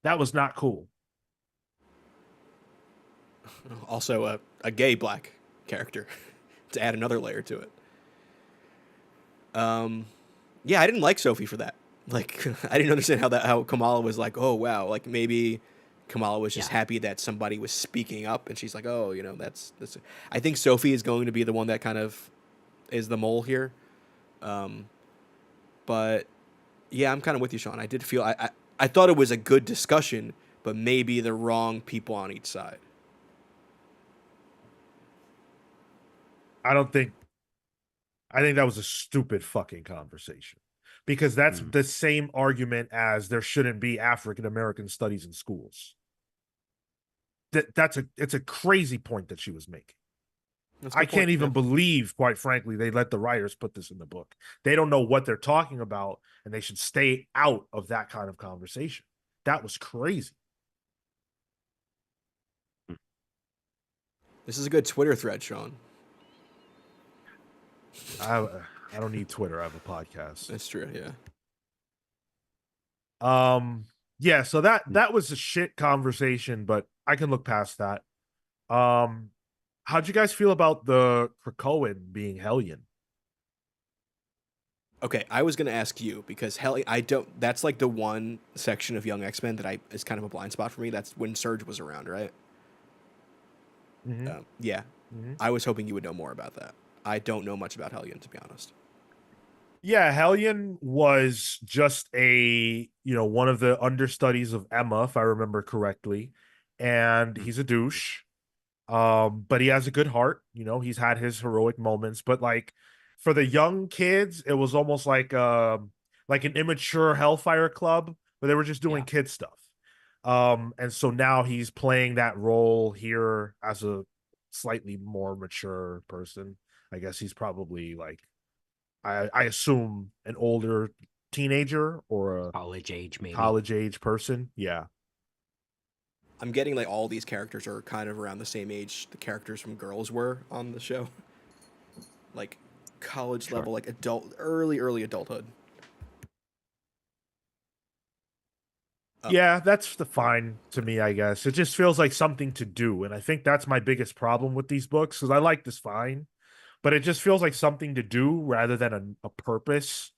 That was not cool. Also, a gay black character to add another layer to it. Yeah, I didn't like Sophie for that. Like, I didn't understand how Kamala was like, oh wow, like maybe Kamala was just happy that somebody was speaking up, and she's like, oh, that's. I think Sophie is going to be the one that kind of is the mole here. But yeah, I'm kind of with you, Sean. I did feel I thought it was a good discussion, but maybe the wrong people on each side. I think that was a stupid fucking conversation, because that's the same argument as there shouldn't be African American studies in schools. It's a crazy point that she was making. I can't even believe, quite frankly, they let the writers put this in the book. They don't know what they're talking about, and they should stay out of that kind of conversation. That was crazy. This is a good Twitter thread, Sean. I don't need Twitter. I have a podcast. That's true, yeah. Yeah, so that was a shit conversation, but I can look past that. How'd you guys feel about the Krakoan being Hellion? Okay, I was gonna ask you because that's like the one section of Young X-Men that is kind of a blind spot for me. That's when Surge was around, right? Mm-hmm. Yeah. Mm-hmm. I was hoping you would know more about that. I don't know much about Hellion, to be honest. Yeah, Hellion was just one of the understudies of Emma, if I remember correctly. And he's a douche. But he has a good heart. He's had his heroic moments. But like for the young kids, it was almost like an immature Hellfire Club, where they were just doing kid stuff. And so now he's playing that role here as a slightly more mature person. I guess he's probably like, I assume, an older teenager or a college age person. Yeah. I'm getting like all these characters are kind of around the same age the characters from Girls were on the show. Like college level, like early adulthood. Yeah, that's fine to me, I guess. It just feels like something to do. And I think that's my biggest problem with these books, because I like this fine, but it just feels like something to do rather than a purpose.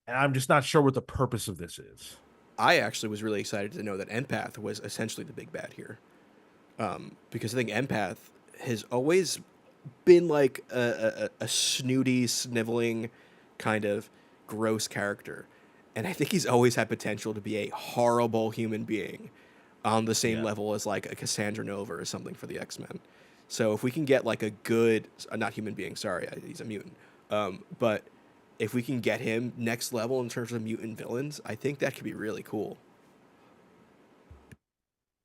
And I'm just not sure what the purpose of this is. I actually was really excited to know that Empath was essentially the big bad here. Because I think Empath has always been like a snooty, sniveling, kind of gross character. And I think he's always had potential to be a horrible human being on the same level as like a Cassandra Nova or something for the X-Men. So if we can get like a good, not human being, sorry, he's a mutant. But if we can get him next level in terms of mutant villains, I think that could be really cool.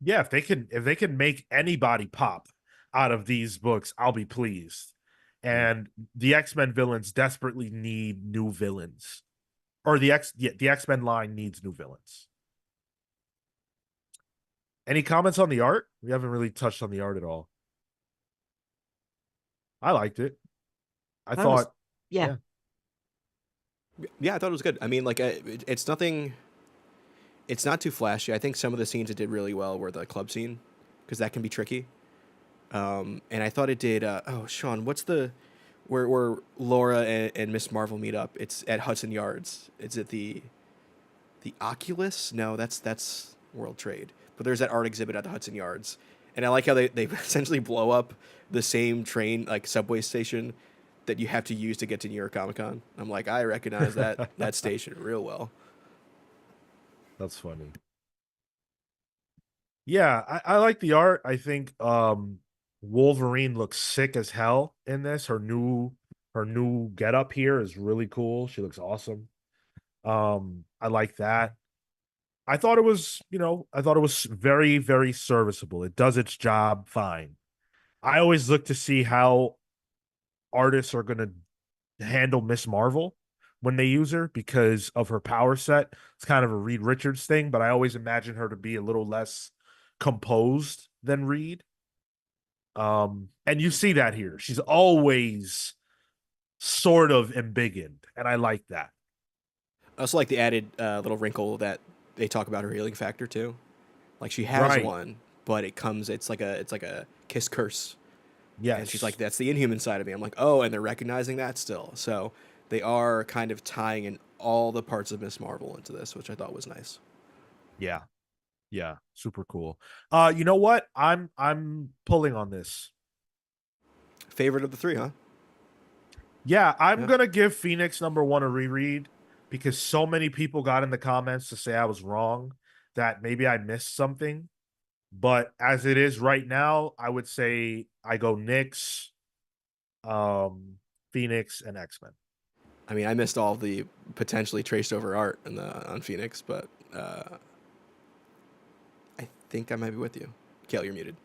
Yeah, if they can make anybody pop out of these books, I'll be pleased. And the X-Men villains desperately need new villains. Or the X-Men line needs new villains. Any comments on the art? We haven't really touched on the art at all. I liked it. I thought, yeah, I thought it was good. I mean, like, it's nothing. It's not too flashy. I think some of the scenes it did really well were the club scene, because that can be tricky. And I thought it did. Sean, what's the where Laura and Miss Marvel meet up? It's at Hudson Yards. Is it the Oculus? No, that's World Trade. but there's that art exhibit at the Hudson Yards, and I like how they essentially blow up the same train like subway station that you have to use to get to New York Comic Con. I'm like, I recognize that station real well. That's funny. Yeah, I like the art. I think Wolverine looks sick as hell in this. Her new getup here is really cool. She looks awesome. I like that. I thought it was very, very serviceable. It does its job fine. I always look to see how artists are going to handle Miss Marvel when they use her because of her power set. It's kind of a Reed Richards thing, but I always imagine her to be a little less composed than Reed. And you see that here. She's always sort of embiggened, and I like that. I also like the added little wrinkle that they talk about her healing factor too. Like she has Right. one, but it's like a kiss curse. Yes. And she's like, that's the inhuman side of me. I'm like, oh, and they're recognizing that still. So they are kind of tying in all the parts of Miss Marvel into this, which I thought was nice. Yeah. Yeah. Super cool. You know what? I'm pulling on this. Favorite of the three, huh? Yeah, I'm Yeah. gonna give Phoenix #1 a reread because so many people got in the comments to say I was wrong, that maybe I missed something. But as it is right now, I would say I go Knicks, Phoenix, and X-Men. I mean, I missed all the potentially traced over art on Phoenix, but I think I might be with you. Kale, you're muted.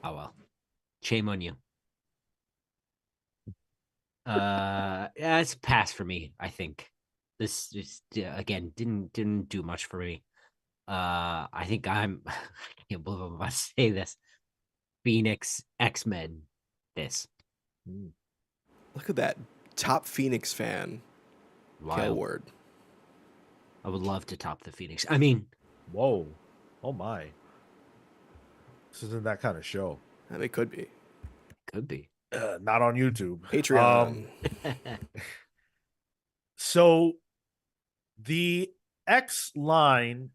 Oh well. Shame on you. Yeah, it's a pass for me, I think. This just again didn't do much for me. I think I'm I can't believe I'm about to say this. Phoenix, X-Men, this. Look at that top Phoenix fan, Kale Wild. Ward. I would love to top the Phoenix. I mean, Whoa. Oh my. This isn't that kind of show. I mean, it could be. could be. Not on YouTube. Patreon. So the X line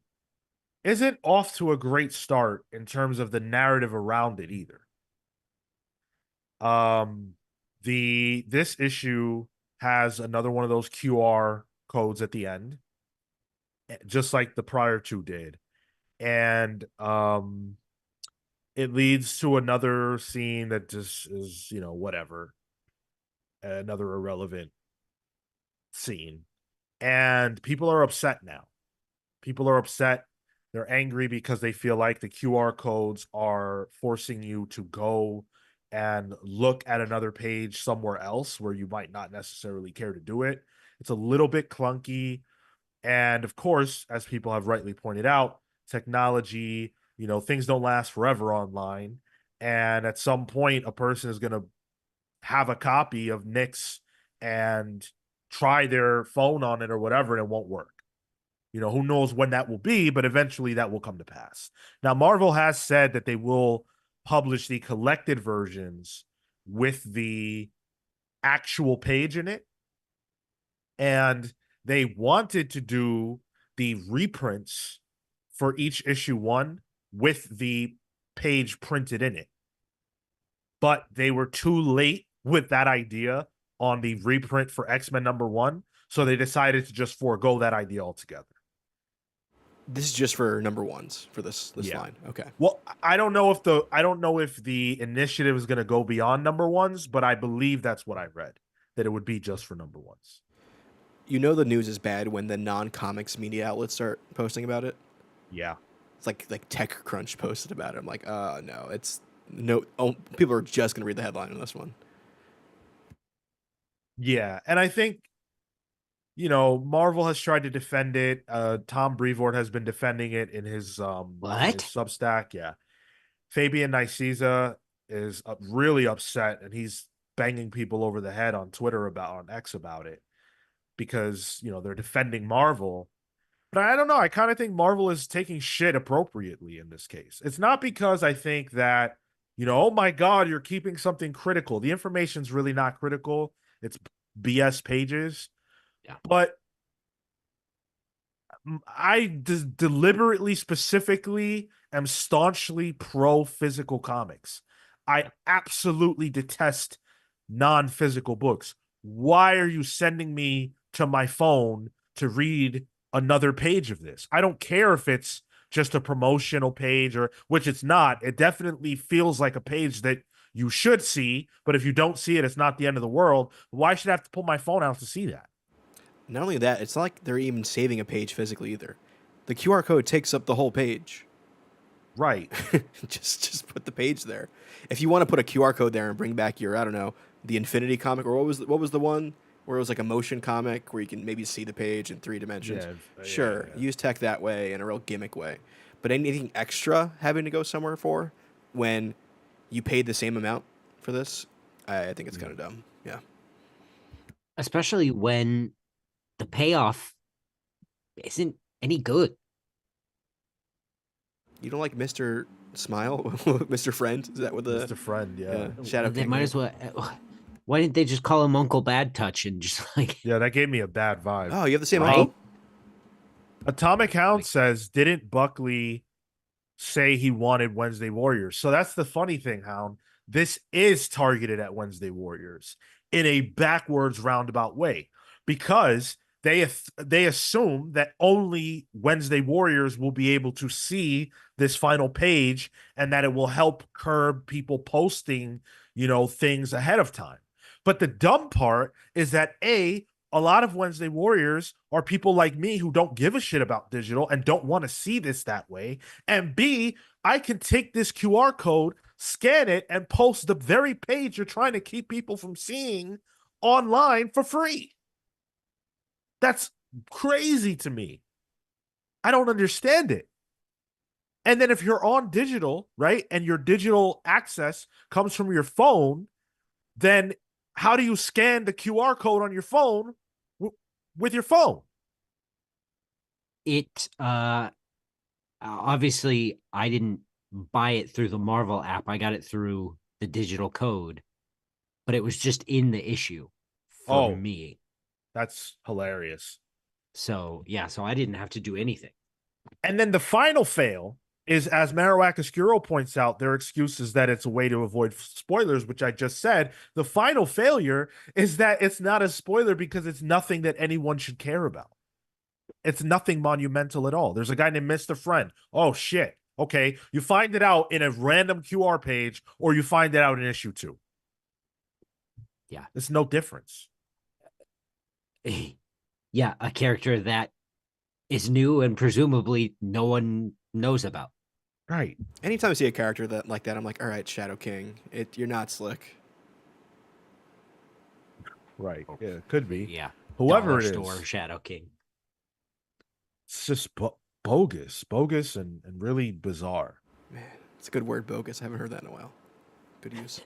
isn't off to a great start in terms of the narrative around it either. This issue has another one of those QR codes at the end, just like the prior two did. And it leads to another scene that just is, whatever. Another irrelevant scene. And people are upset now. People are upset. They're angry because they feel like the QR codes are forcing you to go and look at another page somewhere else where you might not necessarily care to do it. It's a little bit clunky. And of course, as people have rightly pointed out, technology, things don't last forever online. And at some point, a person is going to have a copy of Nick's and try their phone on it or whatever, and it won't work. Who knows when that will be, but eventually that will come to pass. Now, Marvel has said that they will publish the collected versions with the actual page in it. And they wanted to do the reprints for each issue 1 with the page printed in it. But they were too late with that idea on the reprint for X-Men #1, so they decided to just forego that idea altogether. This is just for #1s for this Yeah. line. Okay. Well, I don't know if the initiative is going to go beyond #1s, but I believe that's what I read, that it would be just for #1s. You know the news is bad when the non-comics media outlets start posting about it. Yeah. It's like TechCrunch posted about it. I'm like, no, it's no. Oh, people are just gonna read the headline on this one. Yeah, and I think Marvel has tried to defend it. Tom Brevoort has been defending it in his What? Substack. Yeah, Fabian Nicieza is really upset, and he's banging people over the head on Twitter on X about it because they're defending Marvel. But I don't know. I kind of think Marvel is taking shit appropriately in this case. It's not because I think that oh my God, you're keeping something critical. The information's really not critical. It's BS pages. Yeah. But deliberately, specifically am staunchly pro physical comics. I absolutely detest non-physical books. Why are you sending me to my phone to read another page of this? I don't care if it's just a promotional page, or which it's not. It definitely feels like a page that you should see, but if you don't see it, it's not the end of the world. Why should I have to pull my phone out to see that? Not only that, it's not like they're even saving a page physically either. The QR code takes up the whole page. Right. just put the page there. If you want to put a QR code there and bring back your, I don't know, the Infinity comic, or what was the one where it was like a motion comic where you can maybe see the page in 3 dimensions? Sure, use tech that way, in a real gimmick way. But anything extra having to go somewhere for when you paid the same amount for this, I think it's kind of dumb. Yeah. Especially when the payoff isn't any good. You don't like Mr. Smile, Mr. Friend? Is that what the Mr. Friend, yeah. Shadow They King? might as well. Why didn't they just call him Uncle Bad Touch and just like? Yeah, that gave me a bad vibe. Oh, you have the same Right? uncle? Atomic Hound says, didn't Buckley say he wanted Wednesday Warriors? So that's the funny thing, Hound. This is targeted at Wednesday Warriors in a backwards roundabout way, because they assume that only Wednesday Warriors will be able to see this final page, and that it will help curb people posting, things ahead of time. But the dumb part is that a lot of Wednesday Warriors are people like me who don't give a shit about digital and don't want to see this that way. And B, I can take this QR code, scan it, and post the very page you're trying to keep people from seeing online for free. That's crazy to me. I don't understand it. And then if you're on digital, right, and your digital access comes from your phone, then how do you scan the QR code on your phone with your phone? It obviously I didn't buy it through the Marvel app. I got it through the digital code, but it was just in the issue for me. That's hilarious. So so I didn't have to do anything. And then the final fail is, as Marowak Oscuro points out, their excuse is that it's a way to avoid spoilers, which I just said. The final failure is that it's not a spoiler because it's nothing that anyone should care about. It's nothing monumental at all. There's a guy named Mr. Friend. Oh, shit. Okay. You find it out in a random QR page, or you find it out in issue 2. Yeah. It's no difference. Yeah, a character that is new and presumably no one knows about. Right. Anytime I see a character like that, I'm like, all right, Shadow King, you're not slick. Right. Yeah, it could be. Yeah. Whoever Dollar it Store is. Shadow King. It's just bogus and really bizarre. Man, it's a good word, bogus. I haven't heard that in a while. Good use.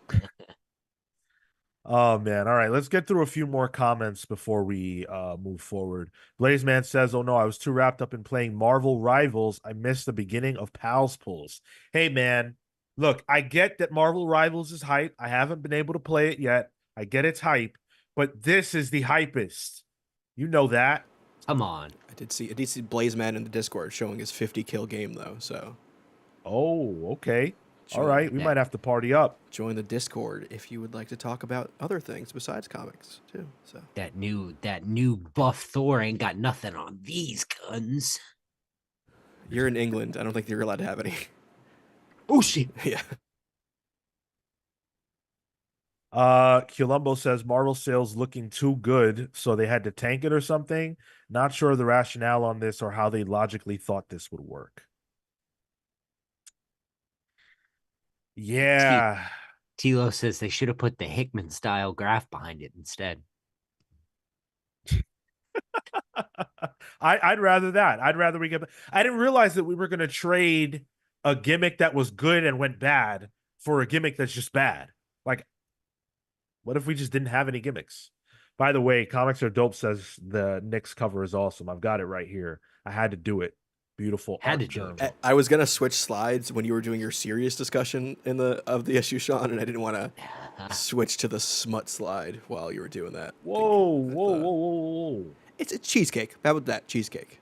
Oh man. All right, let's get through a few more comments before we move forward. Blazeman says, "Oh no, I was too wrapped up in playing Marvel Rivals. I missed the beginning of Pals Pulls." Hey man, look, I get that Marvel Rivals is hype. I haven't been able to play it yet. I get it's hype, but this is the hypest. You know that. Come on. I did see Blazeman in the Discord showing his 50 kill game though, so. Oh, okay. All right, we might have to party up. Join the Discord if you would like to talk about other things besides comics too. So that new buff Thor ain't got nothing on these guns. You're in England. I don't think you're allowed to have any. Oh shit. Yeah. Columbo says Marvel sales looking too good, so they had to tank it or something. Not sure of the rationale on this or how they logically thought this would work. Yeah. Tilo says they should have put the Hickman style graph behind it instead. I'd rather that. I'd rather we get. I didn't realize that we were going to trade a gimmick that was good and went bad for a gimmick that's just bad. Like, what if we just didn't have any gimmicks? By the way, Comics Are Dope says the Knicks cover is awesome. I've got it right here. I had to do it. Beautiful art journal. I was gonna switch slides when you were doing your serious discussion of the issue, Sean, and I didn't want to switch to the smut slide while you were doing that. Whoa. It's a cheesecake. How about that cheesecake?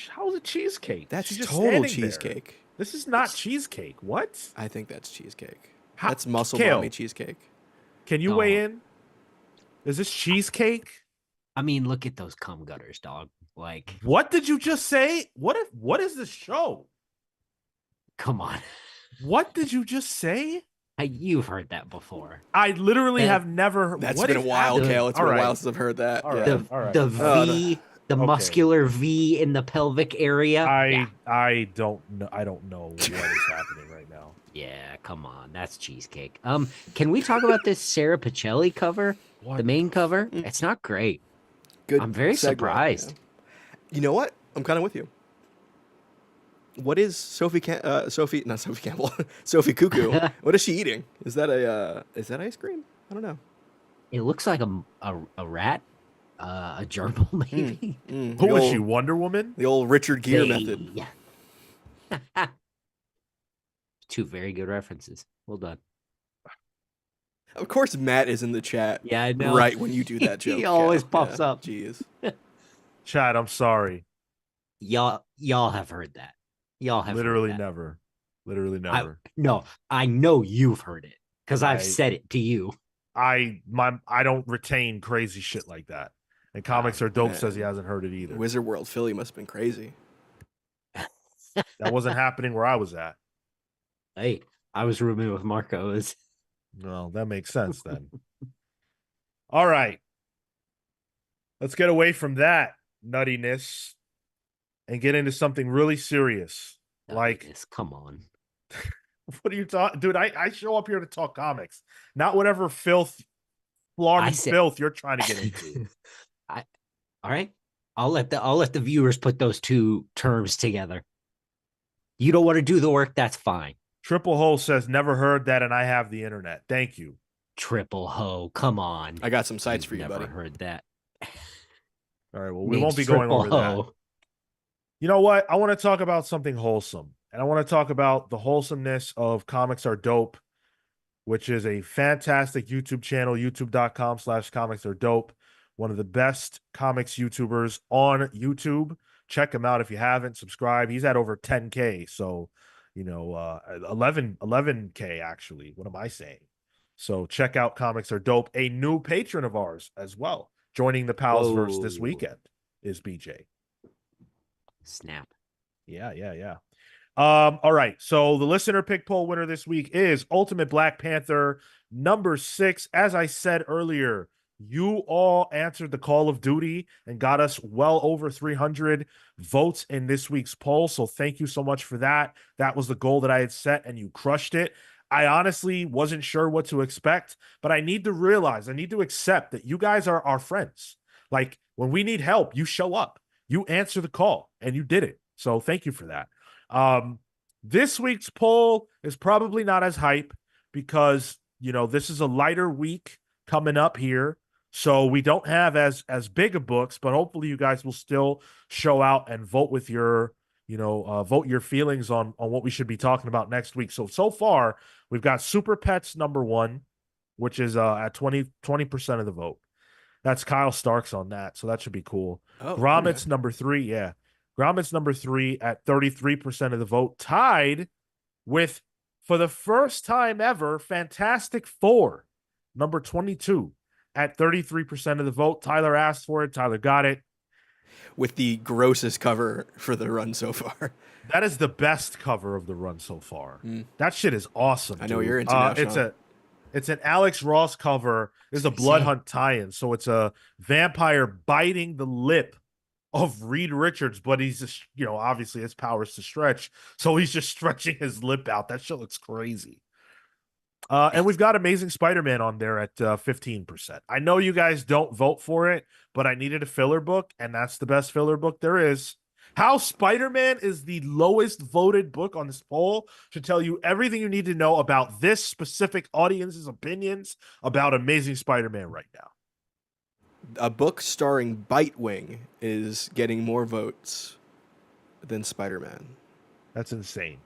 How's it cheesecake? That's She's just total standing there. cheesecake. This is not cheesecake. What? I think that's cheesecake. How, That's muscle Kale, mommy cheesecake. can you weigh Oh, in? Is this cheesecake? I mean, look at those cum gutters, dog. Like, What did you just say? What is this show? come on. What did you just say? You've heard that before. I literally That- have never. That's what been a is while, happening? Kale. It's All been a right. while since I've heard that. All Yeah. right. The all right. the Oh, V, the Okay. muscular V in the pelvic area. Yeah. I don't know. I don't know what is happening right now. Yeah, come on. That's cheesecake. Can we talk about this Sarah Pacelli cover? What The main cover? Mm. It's not great. Good. I'm very segue, surprised. yeah. You know what? I'm kind of with you. What is Sophie Campbell, Sophie Cuckoo? What is she eating? Is that ice cream? I don't know. It looks like a rat, a gerbil maybe. Mm, Who is she? Wonder Woman? The old Richard Gere Hey. method. Two very good references. Well done. Of course, Matt is in the chat. Yeah, I know. Right when you do that joke. He always Cal. pops Yeah, up. Jeez. Chad, I'm sorry. Y'all have heard that. Y'all have Literally heard that. never. Literally never. No, I know you've heard it because I've I- said it to you. I don't retain crazy shit like that. And comics are dope man. says he hasn't heard it either. Wizard World Philly must have been crazy. That wasn't happening where I was at. Hey, I was rooming with Marcos. No, that makes sense then. All right. Let's get away from that nuttiness and get into something really serious. Like, Nuttiness, come on. what are you talking? Dude, I show up here to talk comics, not whatever filth, alarming filth you're trying to get into. All right. I'll let the viewers put those two terms together. You don't want to do the work, that's fine. Triple Hole says, never heard that, and I have the internet. Thank you. Triple Ho, come on. I got some sites You've for you, never buddy. heard that. All right, well, we won't be going over that. You know what? I want to talk about something wholesome. And I want to talk about the wholesomeness of Comics Are Dope, which is a fantastic YouTube channel, youtube.com/comics are dope. One of the best comics YouTubers on YouTube. Check him out if you haven't. Subscribe. He's at over 10K. So, 11K actually. What am I saying? So check out Comics Are Dope. A new patron of ours as well. Joining the Palsverse this weekend is BJ. Snap. Yeah. All right. So the listener pick poll winner this week is Ultimate Black Panther #6. As I said earlier, you all answered the call of duty and got us well over 300 votes in this week's poll. So thank you so much for that. That was the goal that I had set and you crushed it. I honestly wasn't sure what to expect, but I need to accept that you guys are our friends. Like when we need help, you show up, you answer the call, and you did it. So thank you for that. This week's poll is probably not as hype because, this is a lighter week coming up here. So we don't have as big of books, but hopefully you guys will still show out and vote with your, vote your feelings on what we should be talking about next week. So far we've got Super Pets #1, which is at 20% of the vote. That's Kyle Starks on that. So that should be cool. Oh, Gromit's okay. #3. Yeah. Gromit's #3 at 33% of the vote, tied with, for the first time ever, Fantastic Four, #22 at 33% of the vote. Tyler asked for it. Tyler got it. With the grossest cover for the run so far. That is the best cover of the run so far. That shit is awesome. I know dude. you're into now, Sean. It's an Alex Ross cover. It's a Blood Hunt tie-in. So it's a vampire biting the lip of Reed Richards, but he's just, obviously his powers to stretch. So he's just stretching his lip out. That shit looks crazy. And we've got Amazing Spider-Man on there at 15%. I know you guys don't vote for it, but I needed a filler book, and that's the best filler book there is. How Spider-Man is the lowest voted book on this poll should tell you everything you need to know about this specific audience's opinions about Amazing Spider-Man right now. A book starring Bitewing is getting more votes than Spider-Man. That's insane.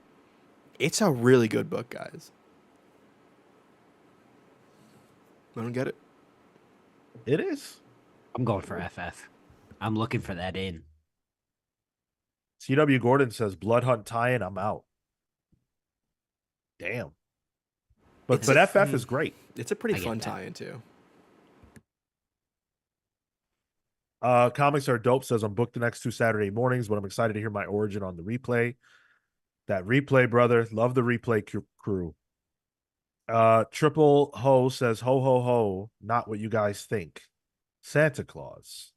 It's a really good book, guys. I don't get it. It is. I'm going for FF. I'm looking for that in. CW Gordon says Blood Hunt tie-in. I'm out. Damn. But FF is great. It's a pretty I get fun that. tie-in too. Comics are dope says I'm booked the next 2 Saturday mornings, but I'm excited to hear my origin on the replay. That replay, brother. Love the replay crew. Triple Ho says ho ho ho, not what you guys think. Santa Claus.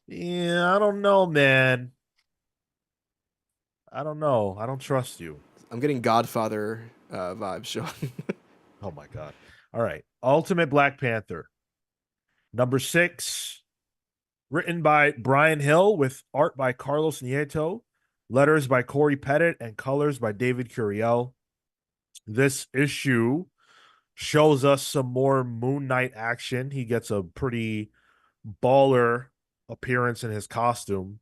Yeah, I don't know, man. I don't know. I don't trust you. I'm getting Godfather vibes, Sean. Oh my god. All right. Ultimate Black Panther. Number 6, written by Brian Hill with art by Carlos Nieto, letters by Corey Pettit, and colors by David Curiel. This issue shows us some more Moon Knight action. He gets a pretty baller appearance in his costume.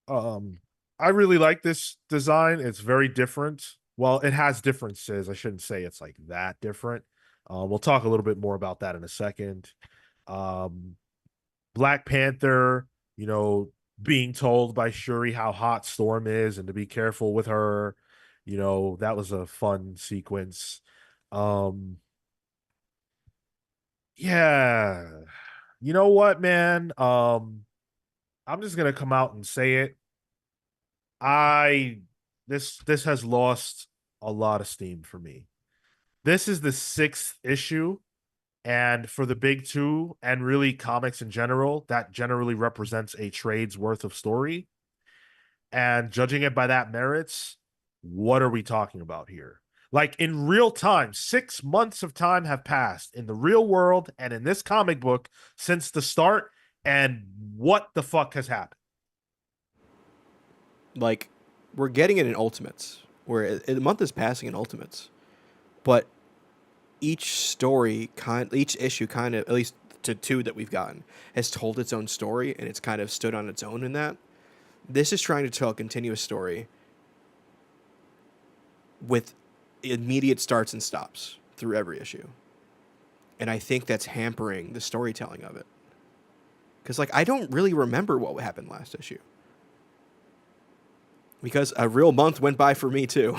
I really like this design. It's very different. Well, it has differences. I shouldn't say it's like that different. We'll talk a little bit more about that in a second. Um, Black Panther, being told by Shuri how hot Storm is and to be careful with her. That was a fun sequence. Um, yeah. You know what, man? I'm just gonna come out and say it. I this has lost a lot of steam for me. This is the 6th issue, and for the big two and really comics in general, that generally represents a trade's worth of story. And judging it by that merits, what are we talking about here? Like in real time, 6 months of time have passed in the real world and in this comic book since the start. And what the fuck has happened? Like, we're getting it in Ultimates, where a month is passing in Ultimates, but each issue kind of, at least to 2 that we've gotten, has told its own story, and it's kind of stood on its own in that. This is trying to tell a continuous story with immediate starts and stops through every issue. And I think that's hampering the storytelling of it. Because, like, I don't really remember what happened last issue. Because a real month went by for me, too.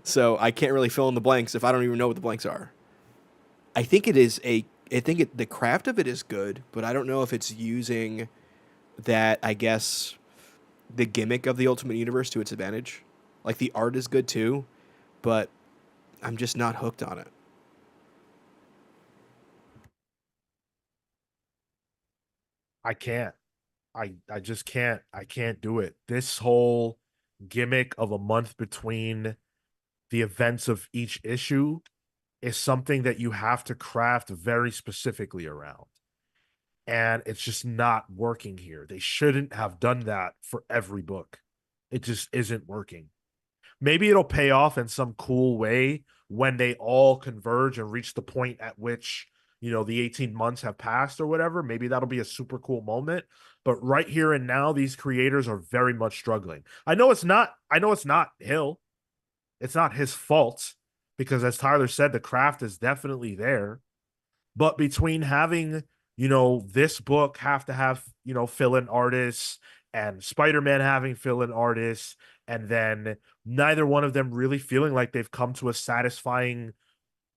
So I can't really fill in the blanks if I don't even know what the blanks are. I think the craft of it is good, but I don't know if it's using that, I guess, the gimmick of the Ultimate Universe to its advantage. Like, the art is good, too, but I'm just not hooked on it. I can't. I just can't. I can't do it. This whole gimmick of a month between the events of each issue is something that you have to craft very specifically around. And it's just not working here. They shouldn't have done that for every book. It just isn't working. Maybe it'll pay off in some cool way when they all converge and reach the point at which, the 18 months have passed or whatever. Maybe that'll be a super cool moment. But right here and now, these creators are very much struggling. I know it's not Hill. It's not his fault because, as Tyler said, the craft is definitely there. But between having, this book have to have, fill-in artists and Spider-Man having fill-in artists, and then neither one of them really feeling like they've come to a satisfying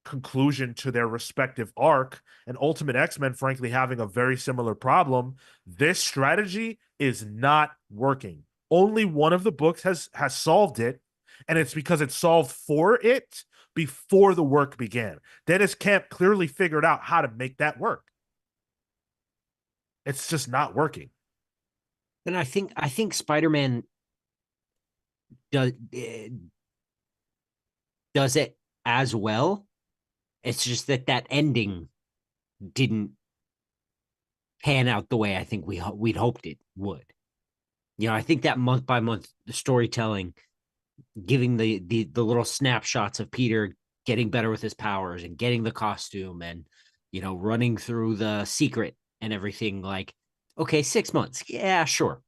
conclusion to their respective arc, and Ultimate X-Men, frankly, having a very similar problem, this strategy is not working. Only one of the books has solved it, and it's because it solved for it before the work began. Dennis Camp clearly figured out how to make that work. It's just not working. And I think Spider-Man does it as well. It's just that ending didn't pan out the way I think we'd hoped it would. I think that month by month the storytelling, giving the little snapshots of Peter getting better with his powers and getting the costume and running through the secret and everything, like, okay, 6 months, yeah, sure.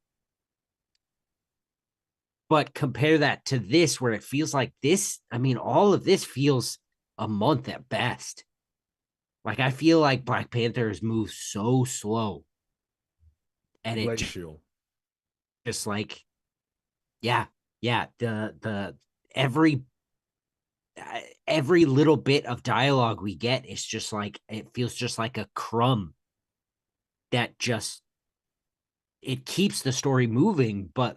But compare that to this, where it feels like this. I mean, all of this feels a month at best. Like, I feel like Black Panther has moved so slow, and it Glacial. just like, yeah, yeah, the every every little bit of dialogue we get is just like, it feels just like a crumb that just, it keeps the story moving, but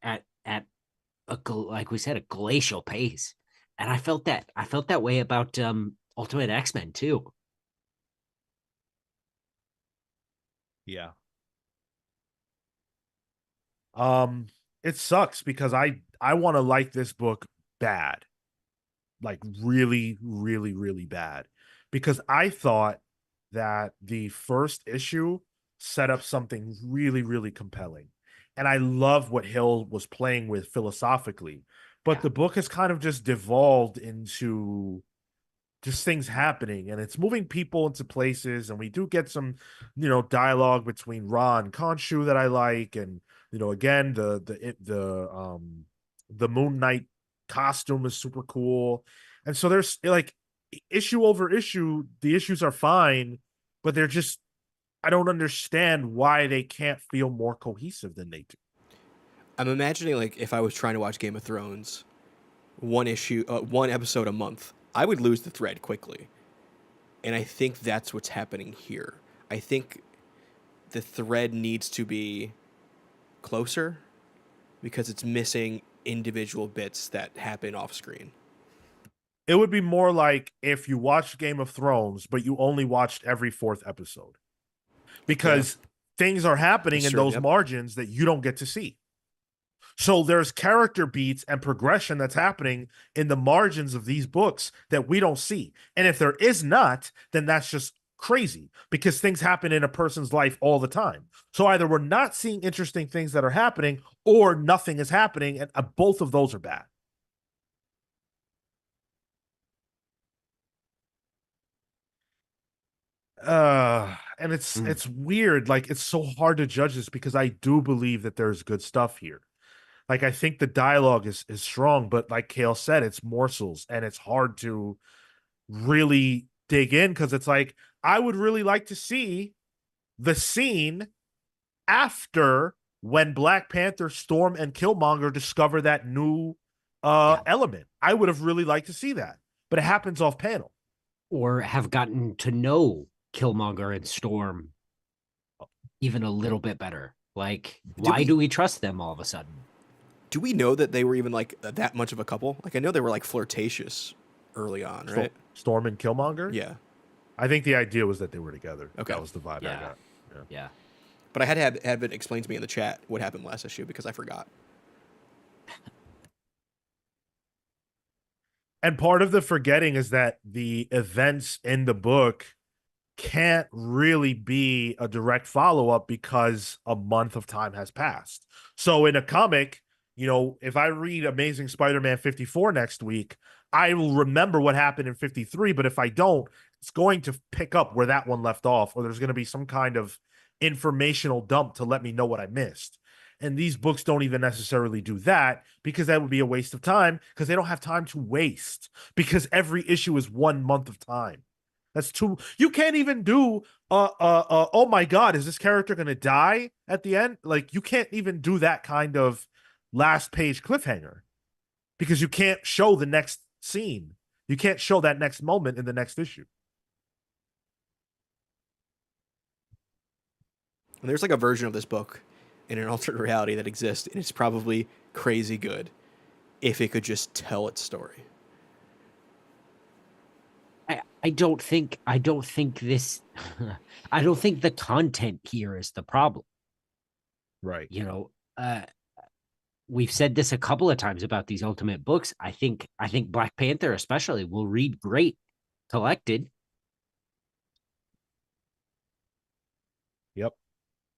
at like we said, a glacial pace. And I felt that way about Ultimate X-Men too. Yeah. Um, it sucks because I want to like this book bad. Like really, really, really bad. Because I thought that the first issue set up something really, really compelling. And I love what Hill was playing with philosophically. But Yeah. the book has kind of just devolved into just things happening, and it's moving people into places, and we do get some dialogue between Ra and Khonshu that I like. And again, the Moon Knight costume is super cool. And so there's like issue over issue, the issues are fine, but they're just, I don't understand why they can't feel more cohesive than they do. I'm imagining like if I was trying to watch Game of Thrones, one episode a month, I would lose the thread quickly. And I think that's what's happening here. I think the thread needs to be closer because it's missing individual bits that happen off screen. It would be more like if you watched Game of Thrones, but you only watched every fourth episode, Yeah, because things are happening that's in true. those Yep. margins that you don't get to see. So there's character beats and progression that's happening in the margins of these books that we don't see. And if there is not, then that's just crazy, because things happen in a person's life all the time. So either we're not seeing interesting things that are happening, or nothing is happening, and both of those are bad. And Mm. it's weird. Like, it's so hard to judge this because I do believe that there's good stuff here. Like, I think the dialogue is strong, but like Kale said, it's morsels, and it's hard to really dig in, because it's like, I would really like to see the scene after, when Black Panther, Storm, and Killmonger discover that new Yeah. element. I would have really liked to see that, but it happens off panel. Or have gotten to know Killmonger and Storm even a little bit better. Like, Did why we do we trust them all of a sudden? do we know that they were even like that much of a couple? Like I know they were like flirtatious early on, right? Storm and Killmonger. Yeah. I think the idea was that they were together. Okay. That was the vibe I Yeah. got. Yeah. Yeah. But I had to have it explained to me in the chat what happened last issue because I forgot. And part of the forgetting is that the events in the book can't really be a direct follow up because a month of time has passed. So in a comic, if I read Amazing Spider-Man 54 next week, I will remember what happened in 53. But if I don't, it's going to pick up where that one left off, or there's going to be some kind of informational dump to let me know what I missed. And these books don't even necessarily do that, because that would be a waste of time, because they don't have time to waste, because every issue is 1 month of time. That's too. You can't even do. Oh my God, is this character gonna die at the end? Like, you can't even do that kind of last page cliffhanger, because you can't show the next scene. You can't show that next moment in the next issue. And there's like a version of this book in an alternate reality that exists, and it's probably crazy good if it could just tell its story. I don't think this I don't think the content here is the problem. Right. You know, we've said this a couple of times about these Ultimate books. I think Black Panther especially will read great collected. Yep.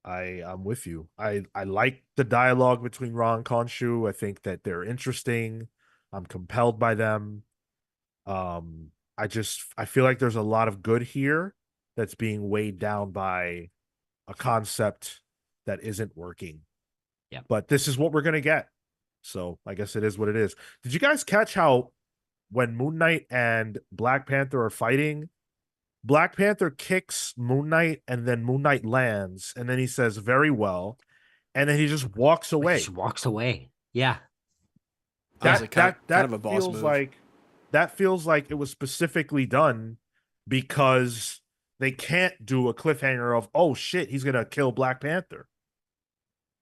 I'm with you. I like the dialogue between Ron and Khonshu. I think that they're interesting. I'm compelled by them. I feel like there's a lot of good here that's being weighed down by a concept that isn't working. Yeah. But this is what we're gonna get. So I guess it is what it is. Did you guys catch how, when Moon Knight and Black Panther are fighting, Black Panther kicks Moon Knight, and then Moon Knight lands, and then he says, "Very well." and then he just walks Like he away. just walks away. Yeah. Yeah. Honestly, kind of a boss Feels move. like it was specifically done because they can't do a cliffhanger of, oh shit, he's gonna kill Black Panther.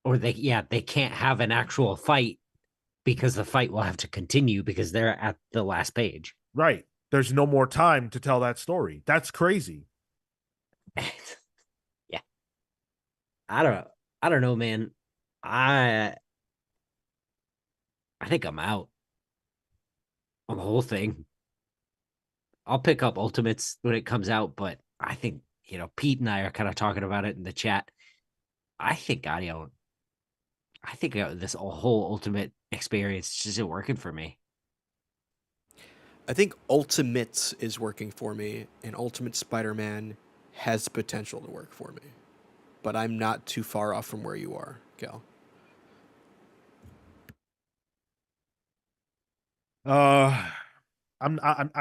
Or they can't have an actual fight because the fight will have to continue because they're at the last page. Right. There's no more time to tell that story. That's crazy. Yeah. I don't know, man. I I think I'm out on the whole thing. I'll pick up Ultimates when it comes out, but I think, Pete and I are kind of talking about it in the chat. I think this whole Ultimate experience just isn't working for me. I think Ultimates is working for me, and Ultimate Spider-Man has potential to work for me. But I'm not too far off from where you are, Cal. Uh I'm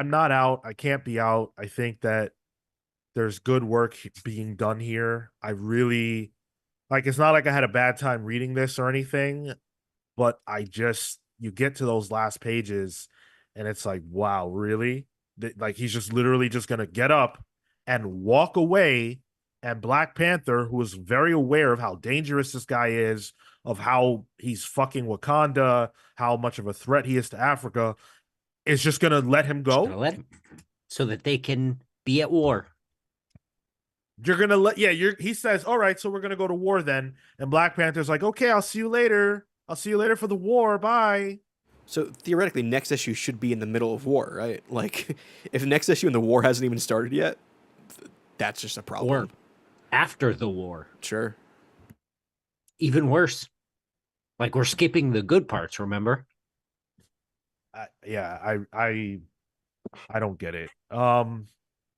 not out. I can't be out. I think that there's good work being done here. I really like it's not like I had a bad time reading this or anything, but you get to those last pages and it's like, wow, really? Like he's just literally just gonna get up and walk away, and Black Panther, who is very aware of how dangerous this guy is, of how he's fucking Wakanda, how much of a threat he is to Africa, is just gonna let him Just gonna go. let him so that they can be at war. You're gonna let he says, all right, so we're gonna go to war then. And Black Panther's like, okay, I'll see you later. I'll see you later for the war. Bye. So theoretically, next issue should be in the middle of war, right? Like, if next issue and the war hasn't even started yet, that's just a problem. Or after the war. Sure. Even worse. Like we're skipping the good parts, remember? I don't get it.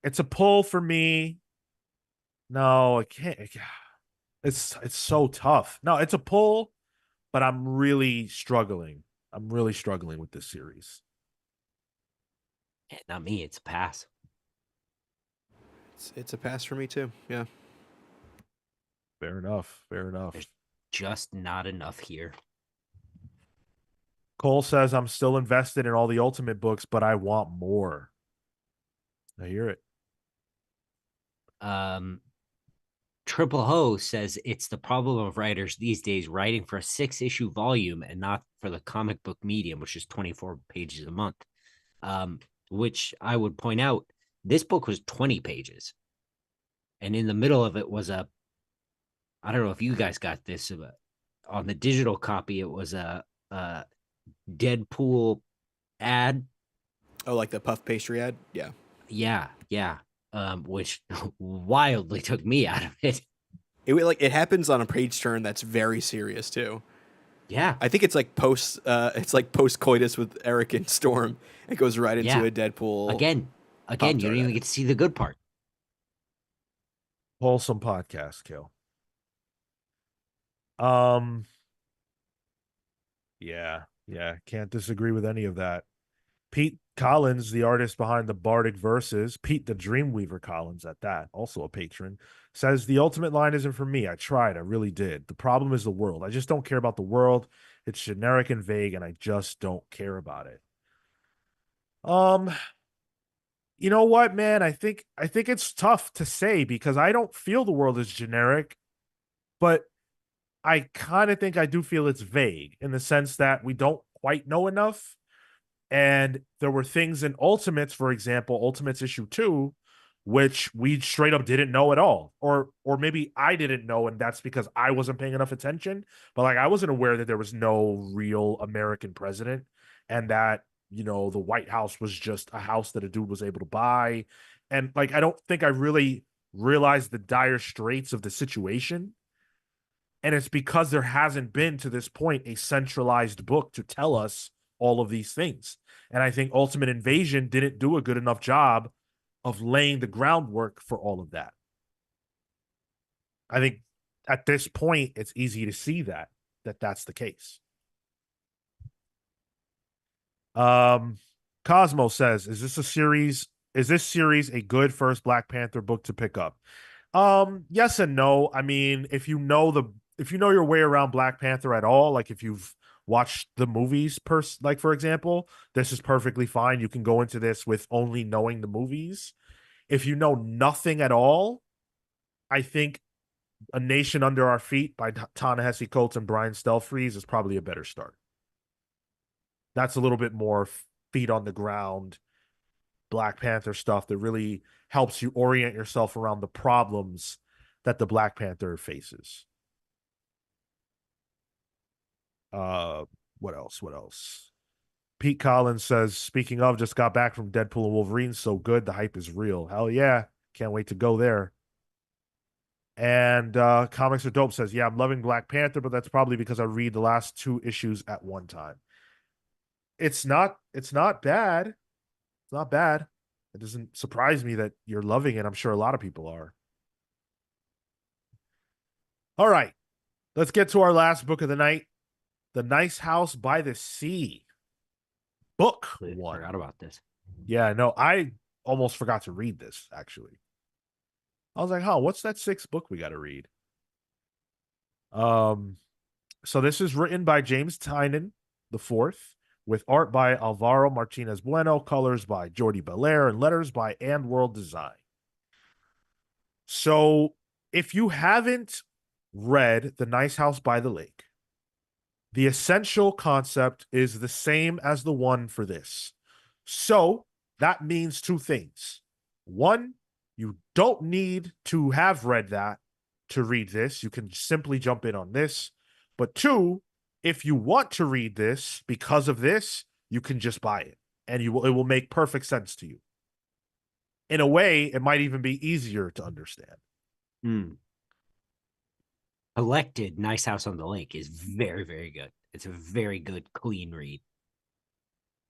It's a pull for me. No, I can't. It's so tough. No, it's a pull, but I'm really struggling. I'm really struggling with this series. Not me, it's a pass. It's a pass for me too. Yeah. Fair enough. Fair enough. There's just not enough here. Cole says I'm still invested in all the Ultimate books, but I want more. I hear it. Triple Ho says it's the problem of writers these days writing for a 6-issue volume and not for the comic book medium, which is 24 pages a month. Which I would point out, this book was 20 pages. And in the middle of it was I don't know if you guys got this, but on the digital copy, it was a Deadpool ad. Oh, like the puff pastry ad? Yeah. Yeah. Which wildly took me out of it. It happens on a page turn that's very serious too. Yeah. I think it's like post coitus with Eric and Storm. It goes right into a Deadpool. Again, you don't even get to see the good part. Wholesome podcast, Kill. Yeah, can't disagree with any of that. Pete Collins, the artist behind the Bardic Verses, Pete the Dreamweaver Collins at that, also a patron, says the Ultimate line isn't for me. I tried, I really did. The problem is the world. I just don't care about the world. It's generic and vague, and I just don't care about it. You know what, man? I think it's tough to say because I don't feel the world is generic, but I kind of think I do feel it's vague in the sense that we don't quite know enough. And there were things in Ultimates, for example, Ultimates issue 2, which we straight up didn't know at all. Or maybe I didn't know, and that's because I wasn't paying enough attention. But like I wasn't aware that there was no real American president and that, the White House was just a house that a dude was able to buy. And like I don't think I really realized the dire straits of the situation. And it's because there hasn't been to this point a centralized book to tell us all of these things. And I think Ultimate Invasion didn't do a good enough job of laying the groundwork for all of that. I think at this point, it's easy to see that that's the case. Cosmo says, is this series a good first Black Panther book to pick up? Yes and no. I mean, if you know if you know your way around Black Panther at all, like if you've watched the movies, like for example, this is perfectly fine. You can go into this with only knowing the movies. If you know nothing at all, I think A Nation Under Our Feet by Ta-Nehisi Coates and Brian Stelfreeze is probably a better start. That's a little bit more feet on the ground Black Panther stuff that really helps you orient yourself around the problems that the Black Panther faces. Uh, what else? What else? Pete Collins says, speaking of, just got back from Deadpool and Wolverine. So good. The hype is real. Hell yeah. Can't wait to go there. And Comics Are Dope says, yeah, I'm loving Black Panther, but that's probably because I read the last 2 issues at one time. It's not bad. It's not bad. It doesn't surprise me that you're loving it. I'm sure a lot of people are. All right. Let's get to our last book of the night. The Nice House by the Sea. Book 1. Forgot about this. Yeah, no, I almost forgot to read this, actually. I was like, what's that 6th book we got to read? So this is written by James Tynion the fourth, with art by Alvaro Martinez Bueno, colors by Jordi Belair, and letters by And World Design. So if you haven't read The Nice House by the Lake, the essential concept is the same as the one for this. So that means 2 things. One, you don't need to have read that to read this. You can simply jump in on this. But 2, if you want to read this because of this, you can just buy it, and it will make perfect sense to you. In a way, it might even be easier to understand. Elected Nice House on the Lake is very, very good. It's a very good, clean read.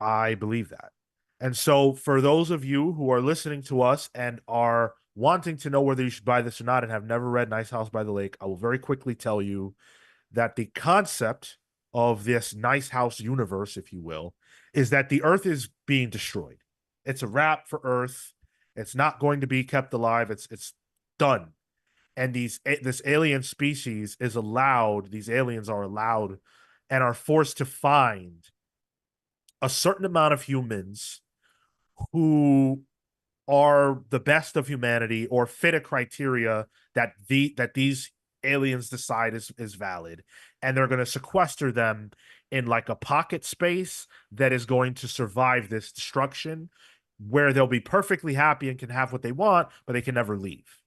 I believe that. And so for those of you who are listening to us and are wanting to know whether you should buy this or not and have never read Nice House by the Lake, I will very quickly tell you that the concept of this Nice House universe, if you will, is that the Earth is being destroyed. It's a wrap for Earth. It's not going to be kept alive. It's done. And this alien species is allowed, these aliens are allowed and are forced to find a certain amount of humans who are the best of humanity or fit a criteria that these aliens decide is valid, and they're going to sequester them in like a pocket space that is going to survive this destruction, where they'll be perfectly happy and can have what they want, but they can never leave.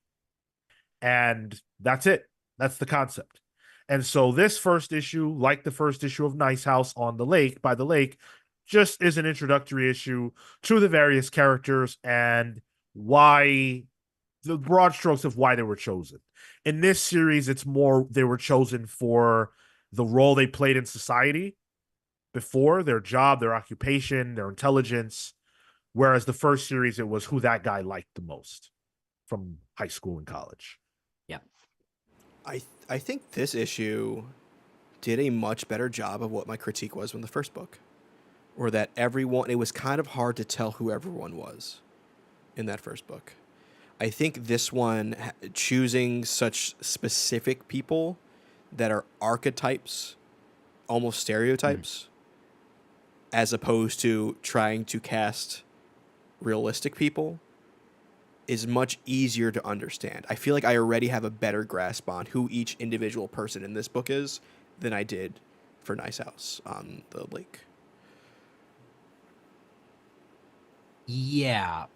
And that's it. That's the concept. And so this first issue, like the first issue of Nice House on the Lake by the Lake, just is an introductory issue to the various characters and why, the broad strokes of why they were chosen. In this series, it's more they were chosen for the role they played in society before, their job, their occupation, their intelligence. Whereas the first series, it was who that guy liked the most from high school and college. Yeah. I think this issue did a much better job of what my critique was from the first book. Or that everyone, it was kind of hard to tell who everyone was in that first book. I think this one, choosing such specific people that are archetypes, almost stereotypes, as opposed to trying to cast realistic people, is much easier to understand. I feel like I already have a better grasp on who each individual person in this book is than I did for Nice House on the Lake. Yeah.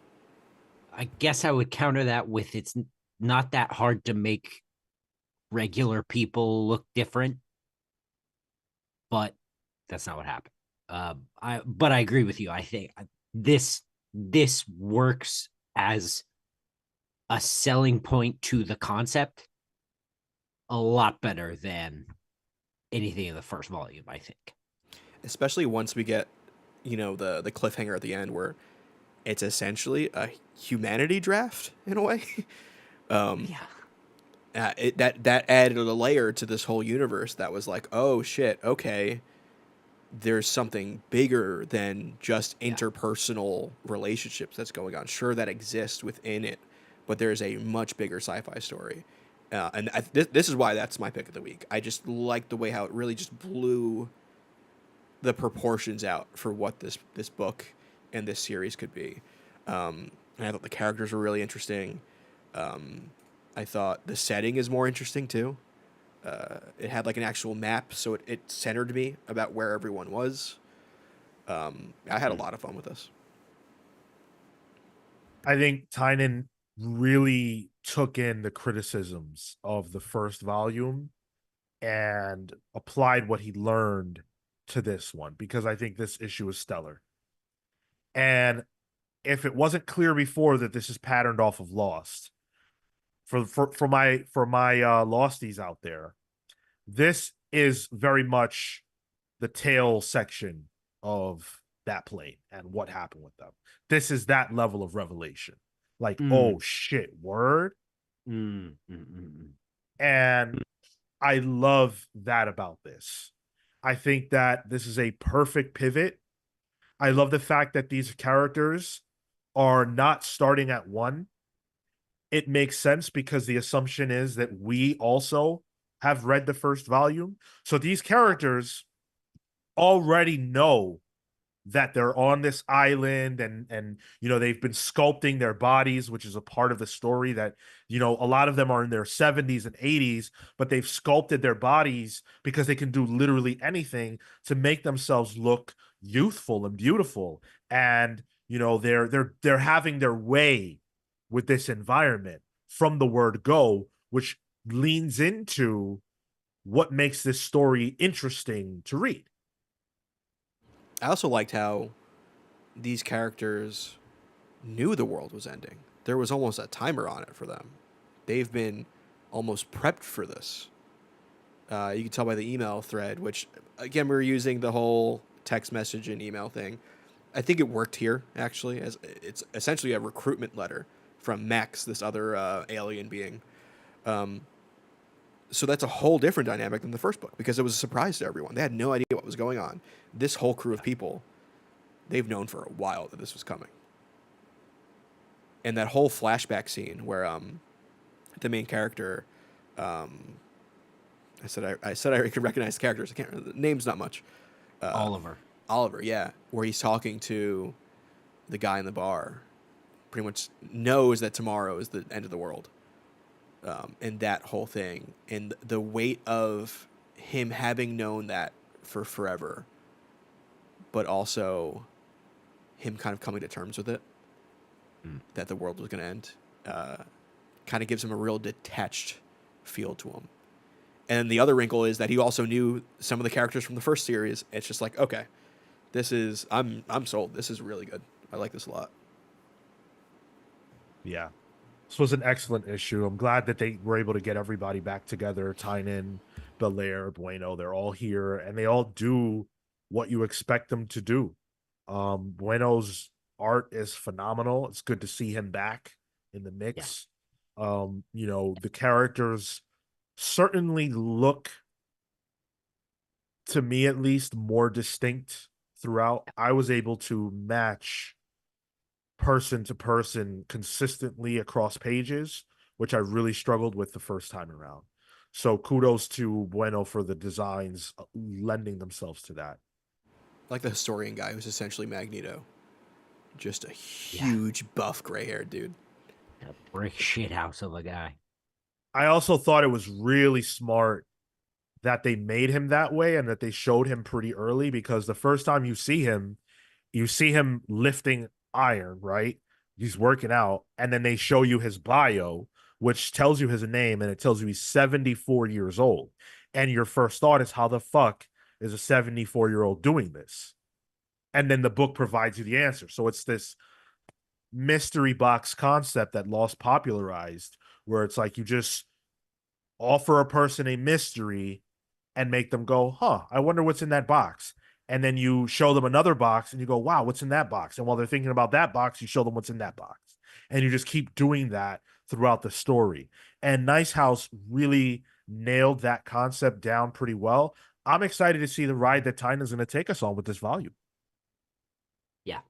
I guess I would counter that with it's not that hard to make regular people look different, but that's not what happened. But I agree with you. I think this works as a selling point to the concept a lot better than anything in the first volume, I think. Especially once we get, the cliffhanger at the end where it's essentially a humanity draft in a way. Yeah. That added a layer to this whole universe that was like, oh shit, okay, there's something bigger than just interpersonal relationships that's going on. Sure, that exists within it, but there's a much bigger sci-fi story. This is why that's my pick of the week. I just like the way how it really just blew the proportions out for what this book and this series could be. And I thought the characters were really interesting. I thought the setting is more interesting too. It had like an actual map, so it centered me about where everyone was. I had a lot of fun with this. I think Tynan really took in the criticisms of the first volume and applied what he learned to this one, because I think this issue is stellar. And if it wasn't clear before that this is patterned off of Lost, for my Losties out there, this is very much the tail section of that plane and what happened with them. This is that level of revelation. Like, oh shit, word. And I love that about this. I think that this is a perfect pivot. I love the fact that these characters are not starting at one. It makes sense because the assumption is that we also have read the first volume. So these characters already know that they're on this island, and they've been sculpting their bodies, which is a part of the story, that a lot of them are in their 70s and 80s, but they've sculpted their bodies because they can do literally anything to make themselves look youthful and beautiful. And they're having their way with this environment from the word go, which leans into what makes this story interesting to read. I also liked how these characters knew the world was ending. There was almost a timer on it for them. They've been almost prepped for this. You can tell by the email thread, which, again, we were using the whole text message and email thing. I think it worked here, actually, as it's essentially a recruitment letter from Max, this other alien being. So that's a whole different dynamic than the first book, because it was a surprise to everyone. They had no idea what was going on. This whole crew of people, they've known for a while that this was coming. And that whole flashback scene where the main character, I said I could recognize the characters. I can't remember the name's not much. Oliver, yeah, where he's talking to the guy in the bar, pretty much knows that tomorrow is the end of the world. And that whole thing, and the weight of him having known that for forever, but also him kind of coming to terms with it, that the world was going to end, kind of gives him a real detached feel to him. And the other wrinkle is that he also knew some of the characters from the first series. It's just like, okay, I'm sold. This is really good. I like this a lot. Yeah. This was an excellent issue. I'm glad that they were able to get everybody back together. Tynan, Belair, Bueno, they're all here, and they all do what you expect them to do. Bueno's art is phenomenal. It's good to see him back in the mix. Yeah. The characters certainly look, to me at least, more distinct throughout. I was able to match person to person consistently across pages, which I really struggled with the first time around. So kudos to Bueno for the designs lending themselves to that. Like the historian guy who's essentially Magneto. Just a huge buff gray-haired dude. A brick shit house of a guy. I also thought it was really smart that they made him that way and that they showed him pretty early, because the first time you see him lifting iron, right? He's working out, and then they show you his bio, which tells you his name, and it tells you he's 74 years old. And your first thought is, how the fuck is a 74-year-old doing this? And then the book provides you the answer. So it's this mystery box concept that Lost popularized, where it's like you just offer a person a mystery and make them go, huh, I wonder what's in that box. And then you show them another box and you go, wow, what's in that box? And while they're thinking about that box, you show them what's in that box. And you just keep doing that throughout the story. And Nice House really nailed that concept down pretty well. I'm excited to see the ride that Tynan's going to take us on with this volume. Yeah.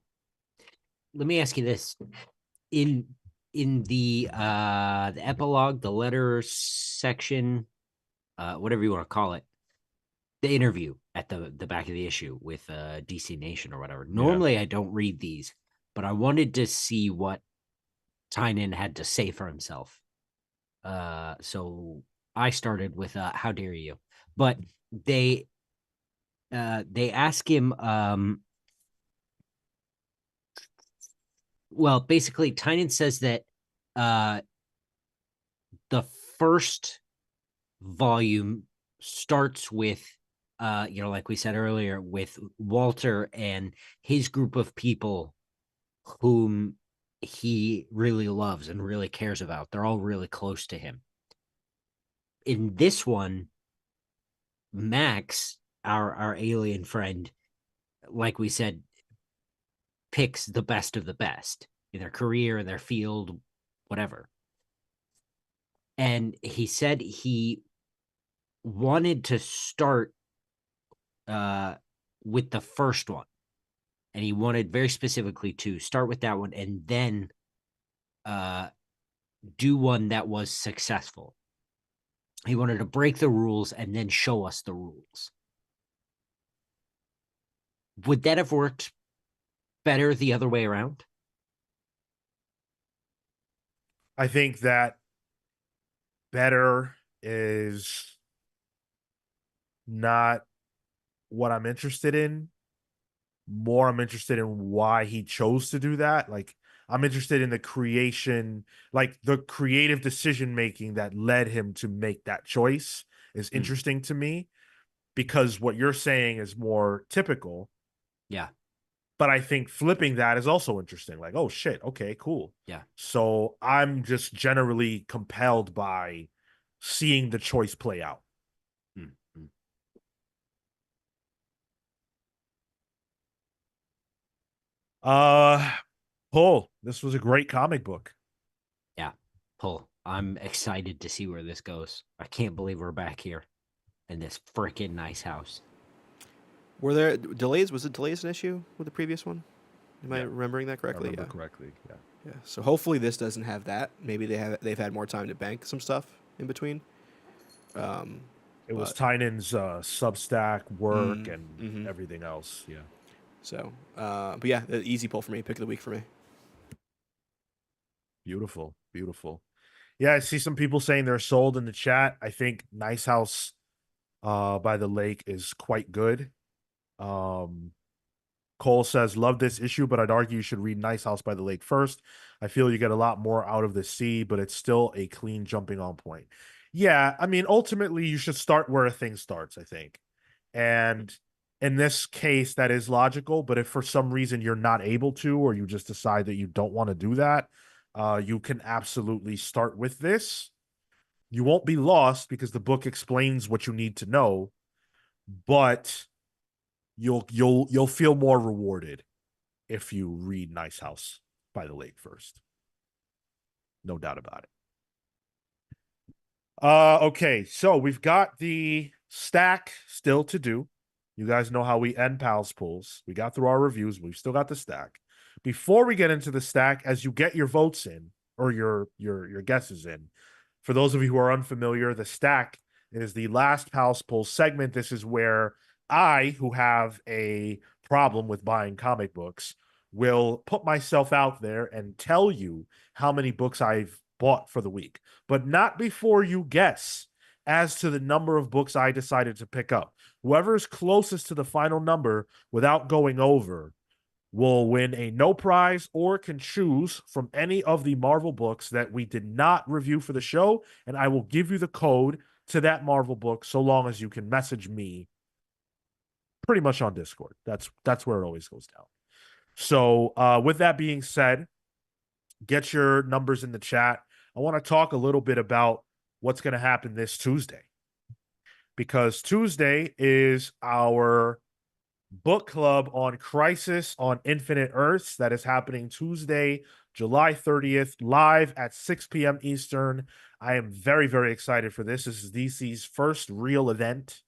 Let me ask you this. In in the epilogue, the letter section, whatever you want to call it, the interview at the back of the issue with DC Nation or whatever. Normally, I don't read these, but I wanted to see what Tynan had to say for himself. So I started with "How dare you?" But they ask him. Well, basically, Tynan says that uh, the first volume starts with like we said earlier, with Walter and his group of people whom he really loves and really cares about. They're all really close to him. In this one, Max, our alien friend, like we said, picks the best of the best in their career, in their field, whatever. And he said he wanted to start uh with the first one, and he wanted very specifically to start with that one and then uh do one that was successful. He wanted to break the rules and then show us the rules. Would that have worked better the other way around? I think that better is not what I'm interested in. More, I'm interested in why he chose to do that. Like, I'm interested in the creation, like the creative decision making that led him to make that choice is interesting to me, because what you're saying is more typical. Yeah. But I think flipping that is also interesting. Like, oh shit, okay, cool. Yeah. So I'm just generally compelled by seeing the choice play out. Mm-hmm. Paul, this was a great comic book. Yeah. Pull. I'm excited to see where this goes. I can't believe we're back here in this freaking nice house. Were there delays? Was it delays an issue with the previous one? Am I Yeah. remembering that I correctly? remember Yeah. correctly. Yeah. Yeah. So hopefully this doesn't have that. Maybe they've had more time to bank some stuff in between. It was But Tynan's Substack work and mm-hmm. everything else. Yeah. So, but yeah, easy pull for me. Pick of the week for me. Beautiful. Beautiful. Yeah, I see some people saying they're sold in the chat. I think Nice House by the Lake is quite good. Um Cole says, love this issue, but I'd argue you should read Nice House by the Lake first. I feel you get a lot more out of the sea, but it's still a clean jumping on point. Yeah, I mean, ultimately, you should start where a thing starts, I think. And in this case, that is logical. But if for some reason you're not able to, or you just decide that you don't want to do that, you can absolutely start with this. You won't be lost because the book explains what you need to know, but you'll feel more rewarded if you read Nice House by the Lake first. No doubt about it. Okay, so we've got the stack still to do. You guys know how we end Pals Pools. We got through our reviews. We've still got the stack. Before we get into the stack, as you get your votes in or your guesses in, for those of you who are unfamiliar, the stack is the last Pals Pools segment. This is where I, who have a problem with buying comic books, will put myself out there and tell you how many books I've bought for the week, but not before you guess as to the number of books I decided to pick up. Whoever is closest to the final number without going over will win a no prize or can choose from any of the Marvel books that we did not review for the show. And I will give you the code to that Marvel book so long as you can message me pretty much on Discord. That's where it always goes down. So with that being said, get your numbers in the chat. I want to talk a little bit about what's going to happen this Tuesday, because Tuesday is our book club on Crisis on Infinite Earths that is happening Tuesday, July 30th, live at 6 p.m. Eastern. I am very, very excited for this. This is DC's first real event.